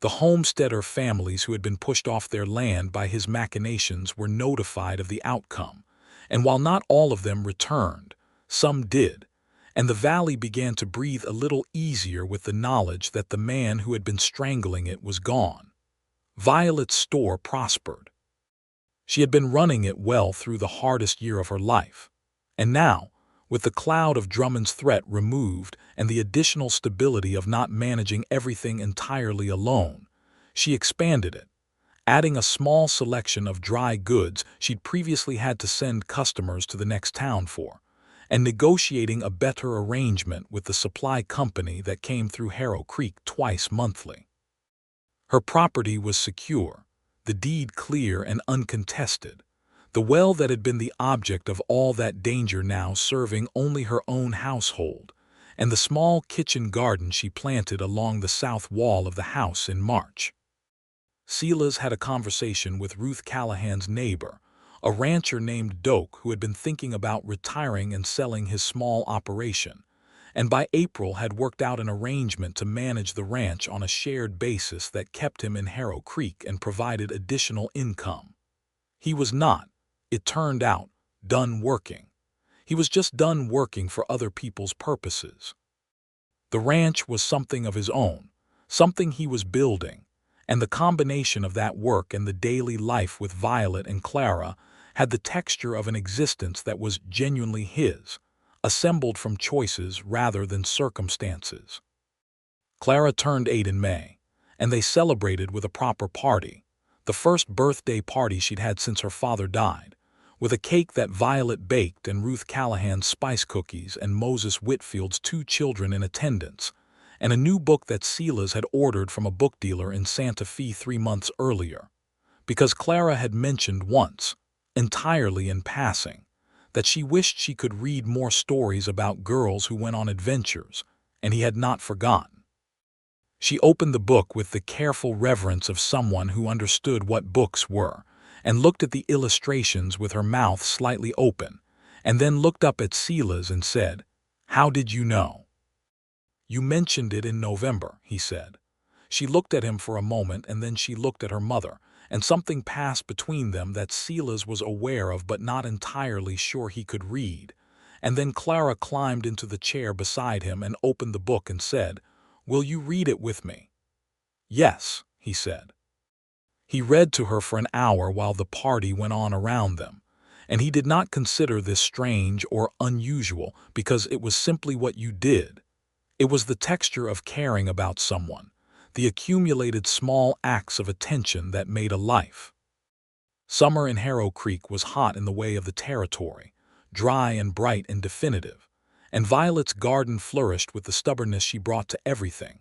The homesteader families who had been pushed off their land by his machinations were notified of the outcome, and while not all of them returned, some did, and the valley began to breathe a little easier with the knowledge that the man who had been strangling it was gone. Violet's store prospered. She had been running it well through the hardest year of her life, and now, With the cloud of Drummond's threat removed and the additional stability of not managing everything entirely alone, she expanded it, adding a small selection of dry goods she'd previously had to send customers to the next town for, and negotiating a better arrangement with the supply company that came through Harrow Creek twice monthly. Her property was secure, the deed clear and uncontested, the well that had been the object of all that danger now serving only her own household, and the small kitchen garden she planted along the south wall of the house in March. Silas had a conversation with Ruth Callahan's neighbor, a rancher named Doak who had been thinking about retiring and selling his small operation, and by April had worked out an arrangement to manage the ranch on a shared basis that kept him in Harrow Creek and provided additional income. He was not, it turned out, done working. He was just done working for other people's purposes. The ranch was something of his own, something he was building, and the combination of that work and the daily life with Violet and Clara had the texture of an existence that was genuinely his, assembled from choices rather than circumstances. Clara turned 8 in May, and they celebrated with a proper party, the first birthday party she'd had since her father died, with a cake that Violet baked and Ruth Callahan's spice cookies and Moses Whitfield's 2 children in attendance, and a new book that Silas had ordered from a book dealer in Santa Fe 3 months earlier, because Clara had mentioned once, entirely in passing, that she wished she could read more stories about girls who went on adventures, and he had not forgotten. She opened the book with the careful reverence of someone who understood what books were, and looked at the illustrations with her mouth slightly open, and then looked up at Silas and said, "How did you know?" "You mentioned it in November," he said. She looked at him for a moment, and then she looked at her mother, and something passed between them that Silas was aware of but not entirely sure he could read, and then Clara climbed into the chair beside him and opened the book and said, "Will you read it with me?" "Yes," he said. He read to her for an hour while the party went on around them, and he did not consider this strange or unusual because it was simply what you did. It was the texture of caring about someone, the accumulated small acts of attention that made a life. Summer in Harrow Creek was hot in the way of the territory, dry and bright and definitive, and Violet's garden flourished with the stubbornness she brought to everything,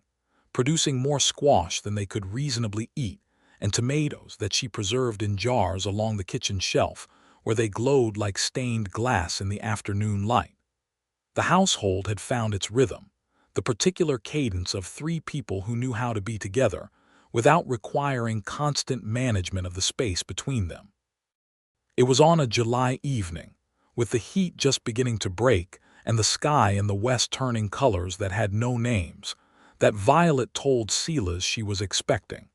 producing more squash than they could reasonably eat, and tomatoes that she preserved in jars along the kitchen shelf, where they glowed like stained glass in the afternoon light. The household had found its rhythm, the particular cadence of 3 people who knew how to be together, without requiring constant management of the space between them. It was on a July evening, with the heat just beginning to break and the sky in the west turning colors that had no names, that Violet told Silas she was expecting.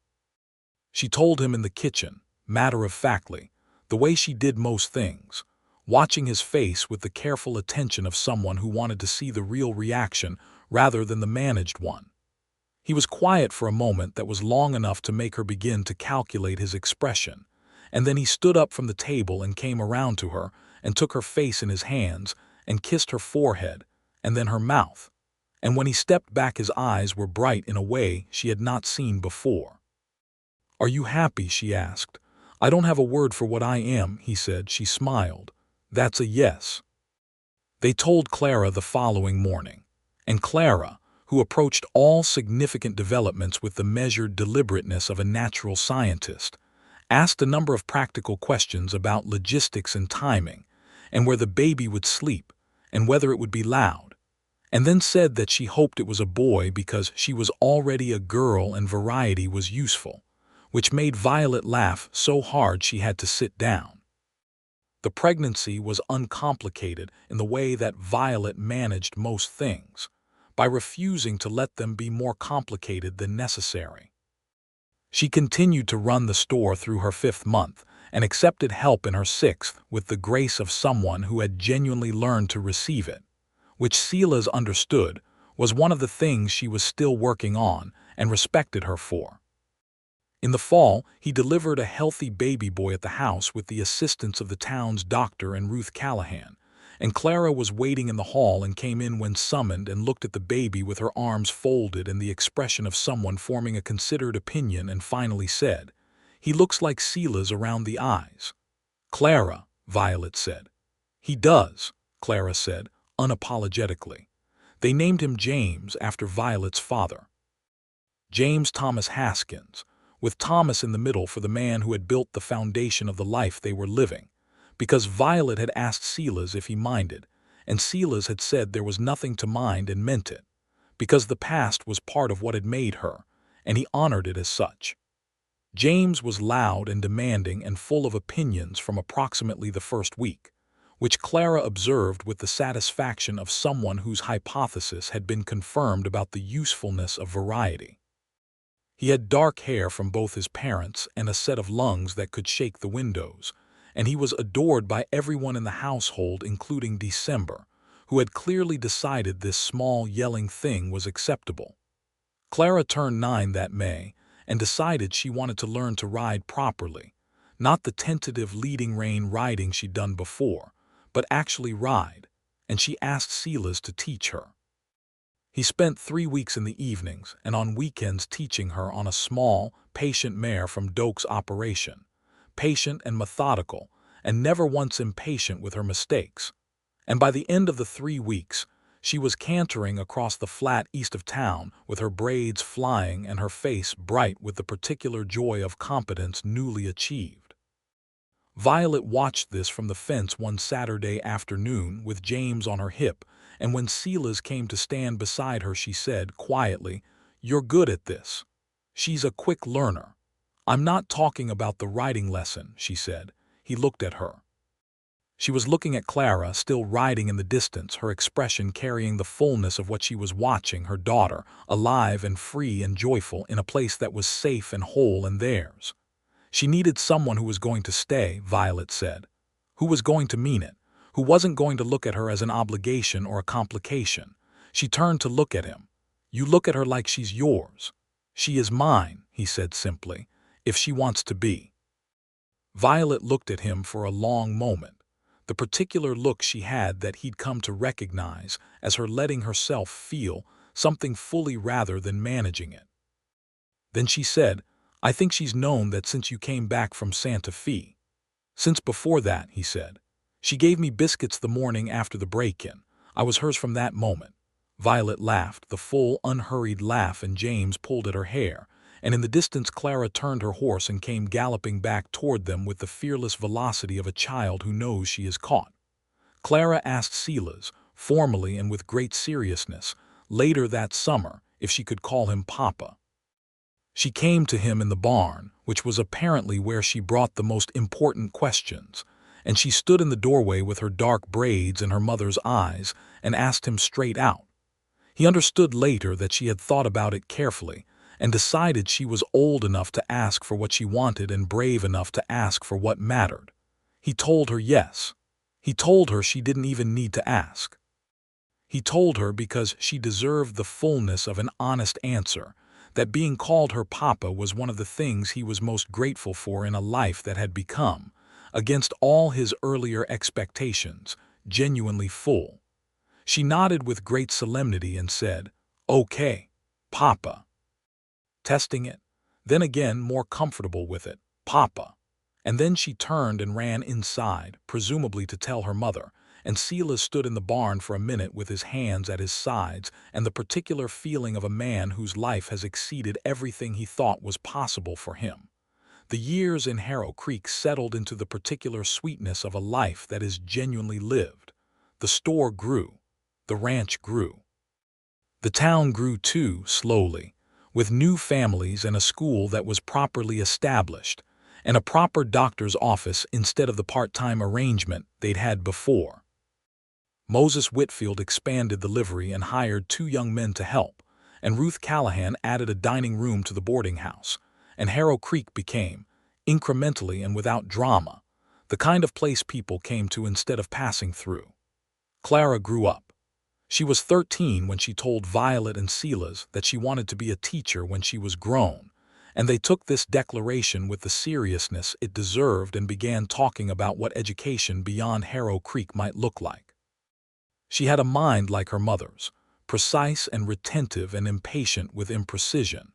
She told him in the kitchen, matter-of-factly, the way she did most things, watching his face with the careful attention of someone who wanted to see the real reaction rather than the managed one. He was quiet for a moment that was long enough to make her begin to calculate his expression, and then he stood up from the table and came around to her and took her face in his hands and kissed her forehead and then her mouth, and when he stepped back his eyes were bright in a way she had not seen before. "Are you happy?" she asked. "I don't have a word for what I am," he said. She smiled. "That's a yes." They told Clara the following morning, and Clara, who approached all significant developments with the measured deliberateness of a natural scientist, asked a number of practical questions about logistics and timing, and where the baby would sleep, and whether it would be loud, and then said that she hoped it was a boy because she was already a girl and variety was useful, which made Violet laugh so hard she had to sit down. The pregnancy was uncomplicated in the way that Violet managed most things, by refusing to let them be more complicated than necessary. She continued to run the store through her 5th month and accepted help in her 6th with the grace of someone who had genuinely learned to receive it, which Silas understood was one of the things she was still working on and respected her for. In the fall, he delivered a healthy baby boy at the house with the assistance of the town's doctor and Ruth Callahan, and Clara was waiting in the hall and came in when summoned and looked at the baby with her arms folded and the expression of someone forming a considered opinion and finally said, "He looks like Silas around the eyes." "Clara," Violet said. "He does," Clara said, unapologetically. They named him James after Violet's father. James Thomas Haskins, with Thomas in the middle for the man who had built the foundation of the life they were living, because Violet had asked Silas if he minded, and Silas had said there was nothing to mind and meant it, because the past was part of what had made her, and he honored it as such. James was loud and demanding and full of opinions from approximately the first week, which Clara observed with the satisfaction of someone whose hypothesis had been confirmed about the usefulness of variety. He had dark hair from both his parents and a set of lungs that could shake the windows, and he was adored by everyone in the household including December, who had clearly decided this small yelling thing was acceptable. Clara turned 9 that May and decided she wanted to learn to ride properly, not the tentative leading rein riding she'd done before, but actually ride, and she asked Silas to teach her. He spent 3 weeks in the evenings and on weekends teaching her on a small, patient mare from Doak's operation, patient and methodical, and never once impatient with her mistakes. And by the end of the 3 weeks, she was cantering across the flat east of town with her braids flying and her face bright with the particular joy of competence newly achieved. Violet watched this from the fence one Saturday afternoon with James on her hip, and when Silas came to stand beside her she said, quietly, "You're good at this. She's a quick learner." "I'm not talking about the riding lesson," she said. He looked at her. She was looking at Clara, still riding in the distance, her expression carrying the fullness of what she was watching, her daughter, alive and free and joyful in a place that was safe and whole and theirs. She needed someone who was going to stay, Violet said, who was going to mean it, who wasn't going to look at her as an obligation or a complication. She turned to look at him. "You look at her like she's yours." "She is mine," he said simply, "if she wants to be." Violet looked at him for a long moment, the particular look she had that he'd come to recognize as her letting herself feel something fully rather than managing it. Then she said, "I think she's known that since you came back from Santa Fe." "Since before that," he said. "She gave me biscuits the morning after the break-in. I was hers from that moment." Violet laughed, the full, unhurried laugh, and James pulled at her hair, and in the distance Clara turned her horse and came galloping back toward them with the fearless velocity of a child who knows she is caught. Clara asked Silas, formally and with great seriousness, later that summer, if she could call him Papa. She came to him in the barn, which was apparently where she brought the most important questions, and she stood in the doorway with her dark braids in her mother's eyes and asked him straight out. He understood later that she had thought about it carefully and decided she was old enough to ask for what she wanted and brave enough to ask for what mattered. He told her yes. He told her she didn't even need to ask. He told her because she deserved the fullness of an honest answer, that being called her Papa was one of the things he was most grateful for in a life that had become, against all his earlier expectations, genuinely full. She nodded with great solemnity and said, "Okay, Papa." Testing it, then again more comfortable with it, "Papa." And then she turned and ran inside, presumably to tell her mother, and Silas stood in the barn for a minute with his hands at his sides and the particular feeling of a man whose life has exceeded everything he thought was possible for him. The years in Harrow Creek settled into the particular sweetness of a life that is genuinely lived. The store grew. The ranch grew. The town grew too, slowly, with new families and a school that was properly established, and a proper doctor's office instead of the part-time arrangement they'd had before. Moses Whitfield expanded the livery and hired 2 young men to help, and Ruth Callahan added a dining room to the boarding house, and Harrow Creek became, incrementally and without drama, the kind of place people came to instead of passing through. Clara grew up. She was 13 when she told Violet and Silas that she wanted to be a teacher when she was grown, and they took this declaration with the seriousness it deserved and began talking about what education beyond Harrow Creek might look like. She had a mind like her mother's, precise and retentive and impatient with imprecision,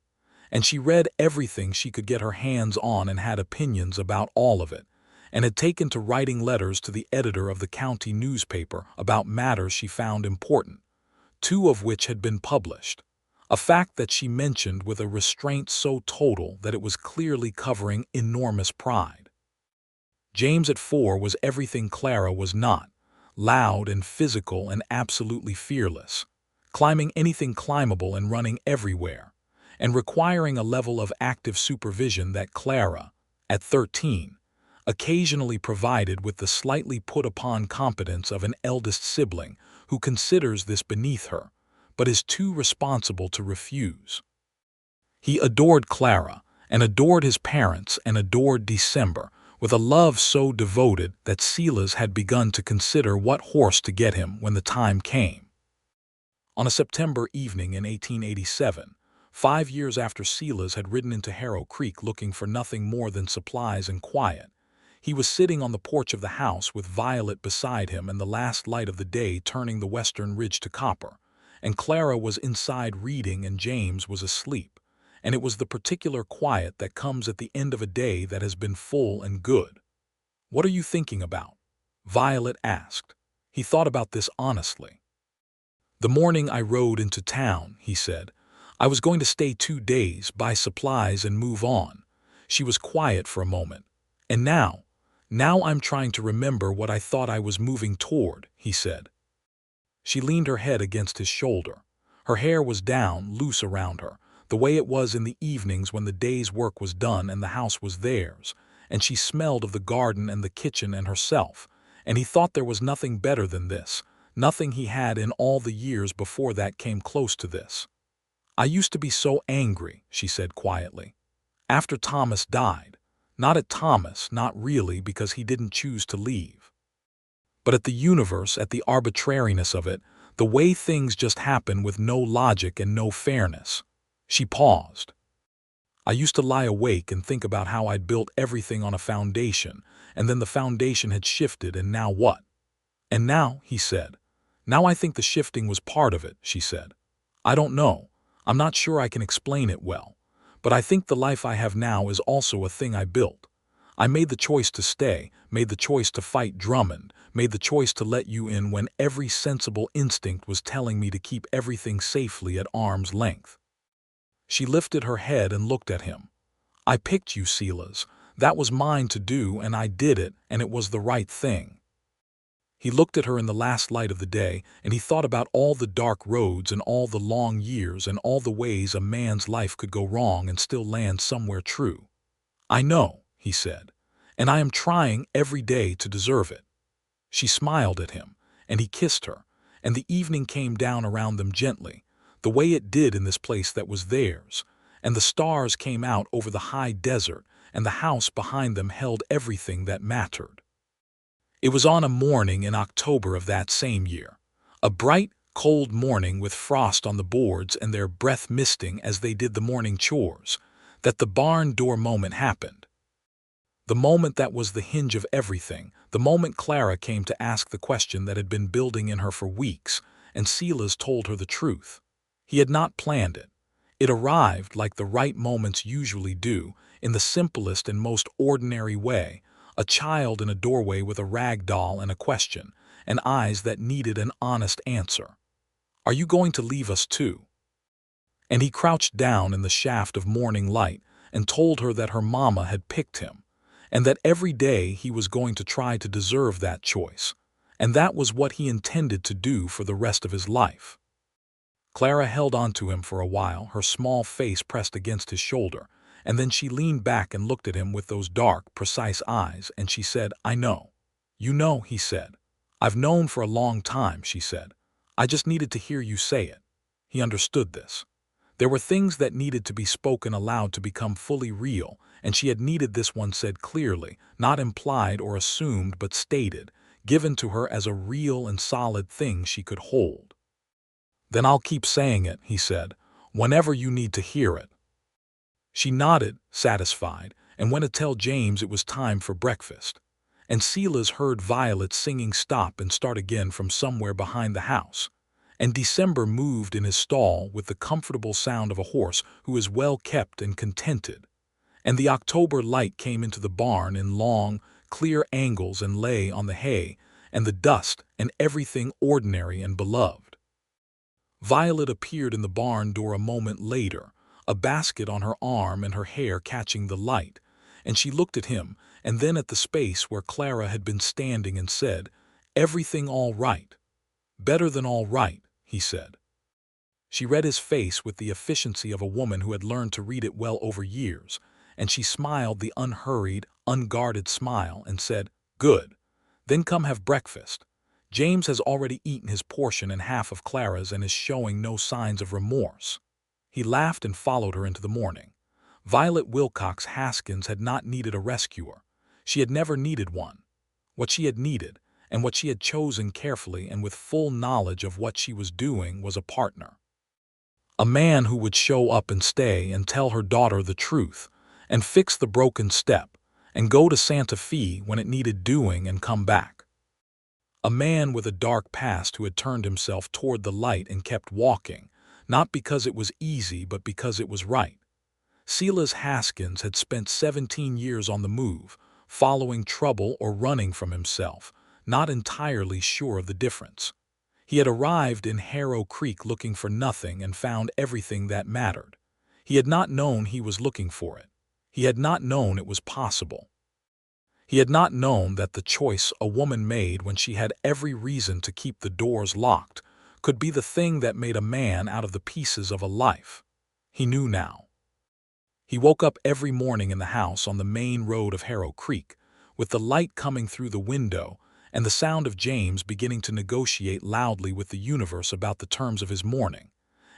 and she read everything she could get her hands on and had opinions about all of it, and had taken to writing letters to the editor of the county newspaper about matters she found important, two of which had been published, a fact that she mentioned with a restraint so total that it was clearly covering enormous pride. James at 4 was everything Clara was not, loud and physical and absolutely fearless, climbing anything climbable and running everywhere, and requiring a level of active supervision that Clara, at 13, occasionally provided with the slightly put-upon competence of an eldest sibling who considers this beneath her, but is too responsible to refuse. He adored Clara, and adored his parents, and adored December, with a love so devoted that Silas had begun to consider what horse to get him when the time came. On a September evening in 1887, 5 years after Silas had ridden into Harrow Creek looking for nothing more than supplies and quiet, he was sitting on the porch of the house with Violet beside him and the last light of the day turning the western ridge to copper, and Clara was inside reading and James was asleep, and it was the particular quiet that comes at the end of a day that has been full and good. "What are you thinking about?" Violet asked. He thought about this honestly. "The morning I rode into town," he said. "I was going to stay 2 days, buy supplies, and move on." She was quiet for a moment. "And now I'm trying to remember what I thought I was moving toward," he said. She leaned her head against his shoulder. Her hair was down, loose around her, the way it was in the evenings when the day's work was done and the house was theirs, and she smelled of the garden and the kitchen and herself, and he thought there was nothing better than this, nothing he had in all the years before that came close to this. "I used to be so angry," she said quietly. "After Thomas died. Not at Thomas, not really, because he didn't choose to leave. But at the universe, at the arbitrariness of it, the way things just happen with no logic and no fairness." She paused. "I used to lie awake and think about how I'd built everything on a foundation, and then the foundation had shifted, and now what?" "And now," he said. "Now I think the shifting was part of it," she said. "I don't know. I'm not sure I can explain it well. But I think the life I have now is also a thing I built. I made the choice to stay, made the choice to fight Drummond, made the choice to let you in when every sensible instinct was telling me to keep everything safely at arm's length." She lifted her head and looked at him. "I picked you, Silas. That was mine to do, and I did it, and it was the right thing." He looked at her in the last light of the day, and he thought about all the dark roads and all the long years and all the ways a man's life could go wrong and still land somewhere true. "I know," he said, "and I am trying every day to deserve it." She smiled at him, and he kissed her, and the evening came down around them gently, the way it did in this place that was theirs, and the stars came out over the high desert, and the house behind them held everything that mattered. It was on a morning in October of that same year, a bright, cold morning with frost on the boards and their breath misting as they did the morning chores, that the barn door moment happened. The moment that was the hinge of everything, the moment Clara came to ask the question that had been building in her for weeks, and Silas told her the truth. He had not planned it. It arrived, like the right moments usually do, in the simplest and most ordinary way, a child in a doorway with a rag doll and a question, and eyes that needed an honest answer. "Are you going to leave us too?" And he crouched down in the shaft of morning light and told her that her mama had picked him, and that every day he was going to try to deserve that choice, and that was what he intended to do for the rest of his life. Clara held on to him for a while, her small face pressed against his shoulder, and then she leaned back and looked at him with those dark, precise eyes, and she said, "I know." "You know," he said. "I've known for a long time," she said. "I just needed to hear you say it." He understood this. There were things that needed to be spoken aloud to become fully real, and she had needed this one said clearly, not implied or assumed but stated, given to her as a real and solid thing she could hold. "Then I'll keep saying it," he said, "whenever you need to hear it." She nodded, satisfied, and went to tell James it was time for breakfast. and Silas heard Violet singing "Stop and Start Again" from somewhere behind the house. And December moved in his stall with the comfortable sound of a horse who is well kept and contented. And the October light came into the barn in long, clear angles and lay on the hay and the dust and everything ordinary and beloved. Violet appeared in the barn door a moment later, a basket on her arm and her hair catching the light, and she looked at him and then at the space where Clara had been standing and said, "Everything all right." "Better than all right," he said. She read his face with the efficiency of a woman who had learned to read it well over years, and she smiled the unhurried, unguarded smile and said, "Good. Then come have breakfast. James has already eaten his portion and half of Clara's and is showing no signs of remorse." He laughed and followed her into the morning. Violet Wilcox Haskins had not needed a rescuer. She had never needed one. What she had needed, and what she had chosen carefully and with full knowledge of what she was doing, was a partner. A man who would show up and stay and tell her daughter the truth, and fix the broken step, and go to Santa Fe when it needed doing and come back. A man with a dark past who had turned himself toward the light and kept walking, not because it was easy but because it was right. Silas Haskins had spent 17 years on the move, following trouble or running from himself, not entirely sure of the difference. He had arrived in Harrow Creek looking for nothing and found everything that mattered. He had not known he was looking for it. He had not known it was possible. He had not known that the choice a woman made when she had every reason to keep the doors locked could be the thing that made a man out of the pieces of a life. He knew now. He woke up every morning in the house on the main road of Harrow Creek, with the light coming through the window and the sound of James beginning to negotiate loudly with the universe about the terms of his mourning,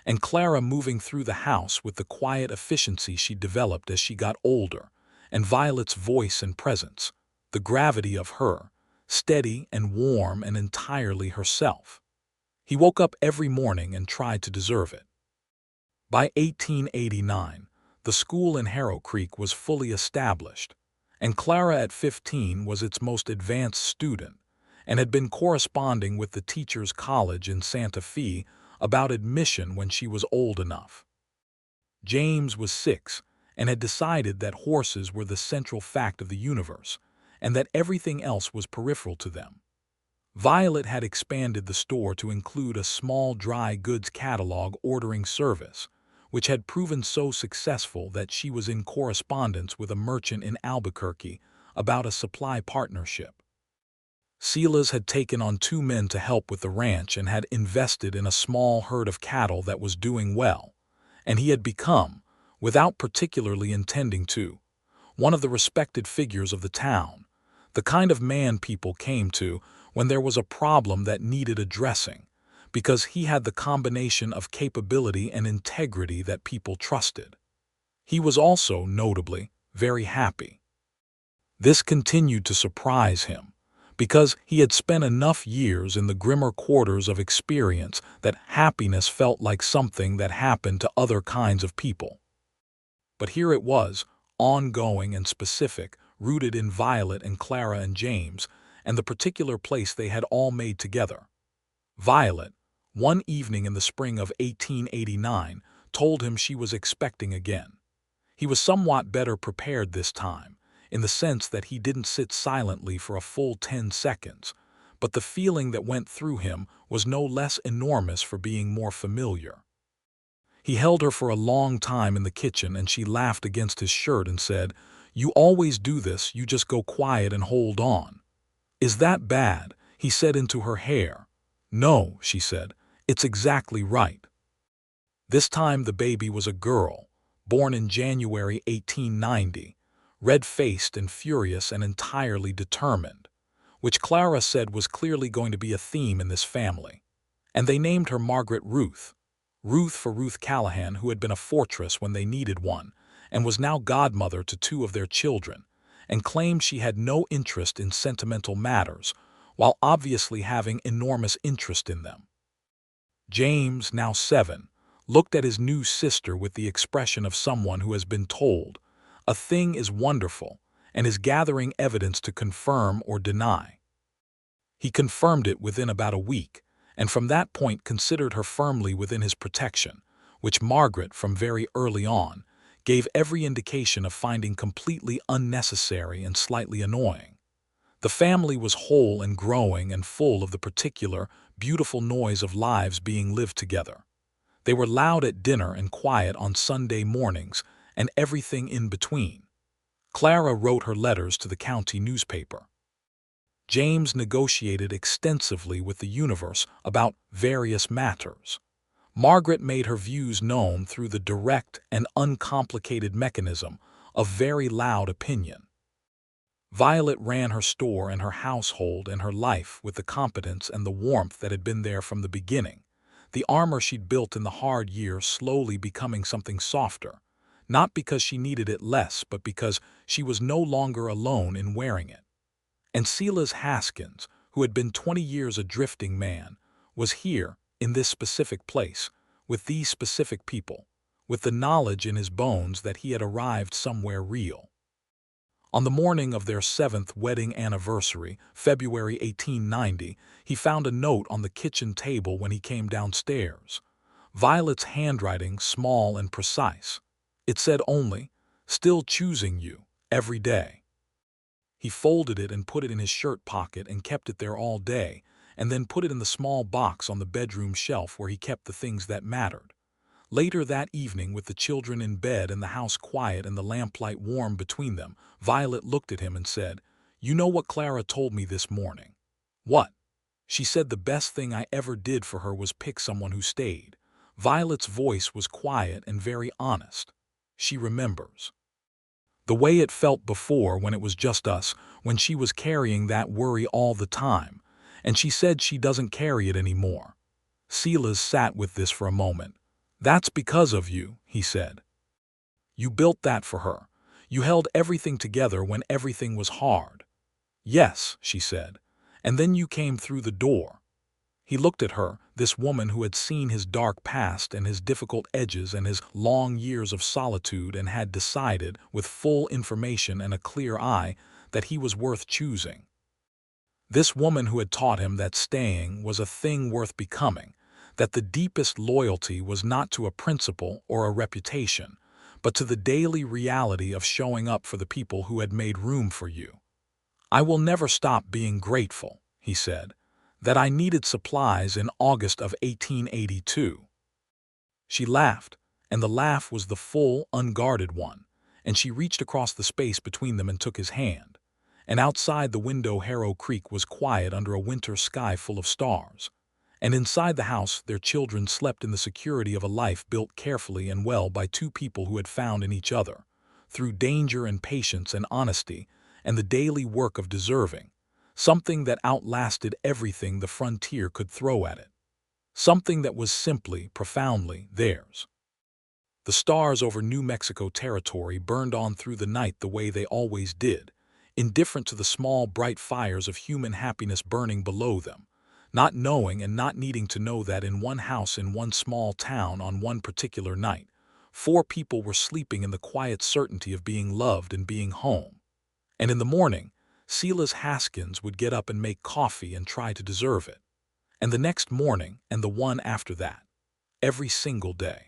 and Clara moving through the house with the quiet efficiency she developed as she got older, and Violet's voice and presence, the gravity of her, steady and warm and entirely herself. He woke up every morning and tried to deserve it. By 1889, the school in Harrow Creek was fully established, and Clara at 15 was its most advanced student and had been corresponding with the teachers' college in Santa Fe about admission when she was old enough. James was 6 and had decided that horses were the central fact of the universe and that everything else was peripheral to them. Violet had expanded the store to include a small dry goods catalog ordering service, which had proven so successful that she was in correspondence with a merchant in Albuquerque about a supply partnership. Silas had taken on 2 men to help with the ranch and had invested in a small herd of cattle that was doing well, and he had become, without particularly intending to, one of the respected figures of the town, the kind of man people came to when there was a problem that needed addressing, because he had the combination of capability and integrity that people trusted. He was also, notably, very happy. This continued to surprise him, because he had spent enough years in the grimmer quarters of experience that happiness felt like something that happened to other kinds of people. But here it was, ongoing and specific, rooted in Violet and Clara and James, and the particular place they had all made together. Violet, one evening in the spring of 1889, told him she was expecting again. He was somewhat better prepared this time, in the sense that he didn't sit silently for a full 10 seconds, but the feeling that went through him was no less enormous for being more familiar. He held her for a long time in the kitchen and she laughed against his shirt and said, "You always do this, you just go quiet and hold on." "Is that bad?" he said into her hair. "No," she said, "it's exactly right." This time the baby was a girl, born in January 1890, red-faced and furious and entirely determined, which Clara said was clearly going to be a theme in this family. And they named her Margaret Ruth. Ruth for Ruth Callahan, who had been a fortress when they needed one, and was now godmother to 2 of their children, and claimed she had no interest in sentimental matters, while obviously having enormous interest in them. James, now 7, looked at his new sister with the expression of someone who has been told, "A thing is wonderful, and is gathering evidence to confirm or deny. He confirmed it within about a week, and from that point considered her firmly within his protection, which Margaret, from very early on, gave every indication of finding completely unnecessary and slightly annoying. The family was whole and growing and full of the particular, beautiful noise of lives being lived together. They were loud at dinner and quiet on Sunday mornings, and everything in between. Clara wrote her letters to the county newspaper. James negotiated extensively with the universe about various matters. Margaret made her views known through the direct and uncomplicated mechanism of very loud opinion. Violet ran her store and her household and her life with the competence and the warmth that had been there from the beginning, the armor she'd built in the hard years slowly becoming something softer, not because she needed it less but because she was no longer alone in wearing it. And Silas Haskins, who had been 20 years a drifting man, was here, in this specific place, with these specific people, with the knowledge in his bones that he had arrived somewhere real. On the morning of their 7th wedding anniversary, February 1890, he found a note on the kitchen table when he came downstairs. Violet's handwriting, small and precise. It said only, "Still choosing you, every day." He folded it and put it in his shirt pocket and kept it there all day, and then put it in the small box on the bedroom shelf where he kept the things that mattered. Later that evening, with the children in bed and the house quiet and the lamplight warm between them, Violet looked at him and said, "You know what Clara told me this morning?" "What?" "She said the best thing I ever did for her was pick someone who stayed." Violet's voice was quiet and very honest. "She remembers the way it felt before when it was just us, when she was carrying that worry all the time, and she said she doesn't carry it anymore." Silas sat with this for a moment. "That's because of you," he said. "You built that for her. You held everything together when everything was hard." "Yes," she said. "And then you came through the door." He looked at her, this woman who had seen his dark past and his difficult edges and his long years of solitude, and had decided, with full information and a clear eye, that he was worth choosing. This woman who had taught him that staying was a thing worth becoming, that the deepest loyalty was not to a principle or a reputation, but to the daily reality of showing up for the people who had made room for you. "I will never stop being grateful," he said, "that I needed supplies in August of 1882. She laughed, and the laugh was the full, unguarded one, and she reached across the space between them and took his hand. And outside the window Harrow Creek was quiet under a winter sky full of stars. And inside the house their children slept in the security of a life built carefully and well by two people who had found in each other, through danger and patience and honesty and the daily work of deserving, something that outlasted everything the frontier could throw at it. Something that was simply, profoundly theirs. The stars over New Mexico territory burned on through the night the way they always did, indifferent to the small, bright fires of human happiness burning below them, not knowing and not needing to know that in one house in one small town on one particular night, 4 people were sleeping in the quiet certainty of being loved and being home. And in the morning, Silas Haskins would get up and make coffee and try to deserve it. And the next morning and the one after that. Every single day.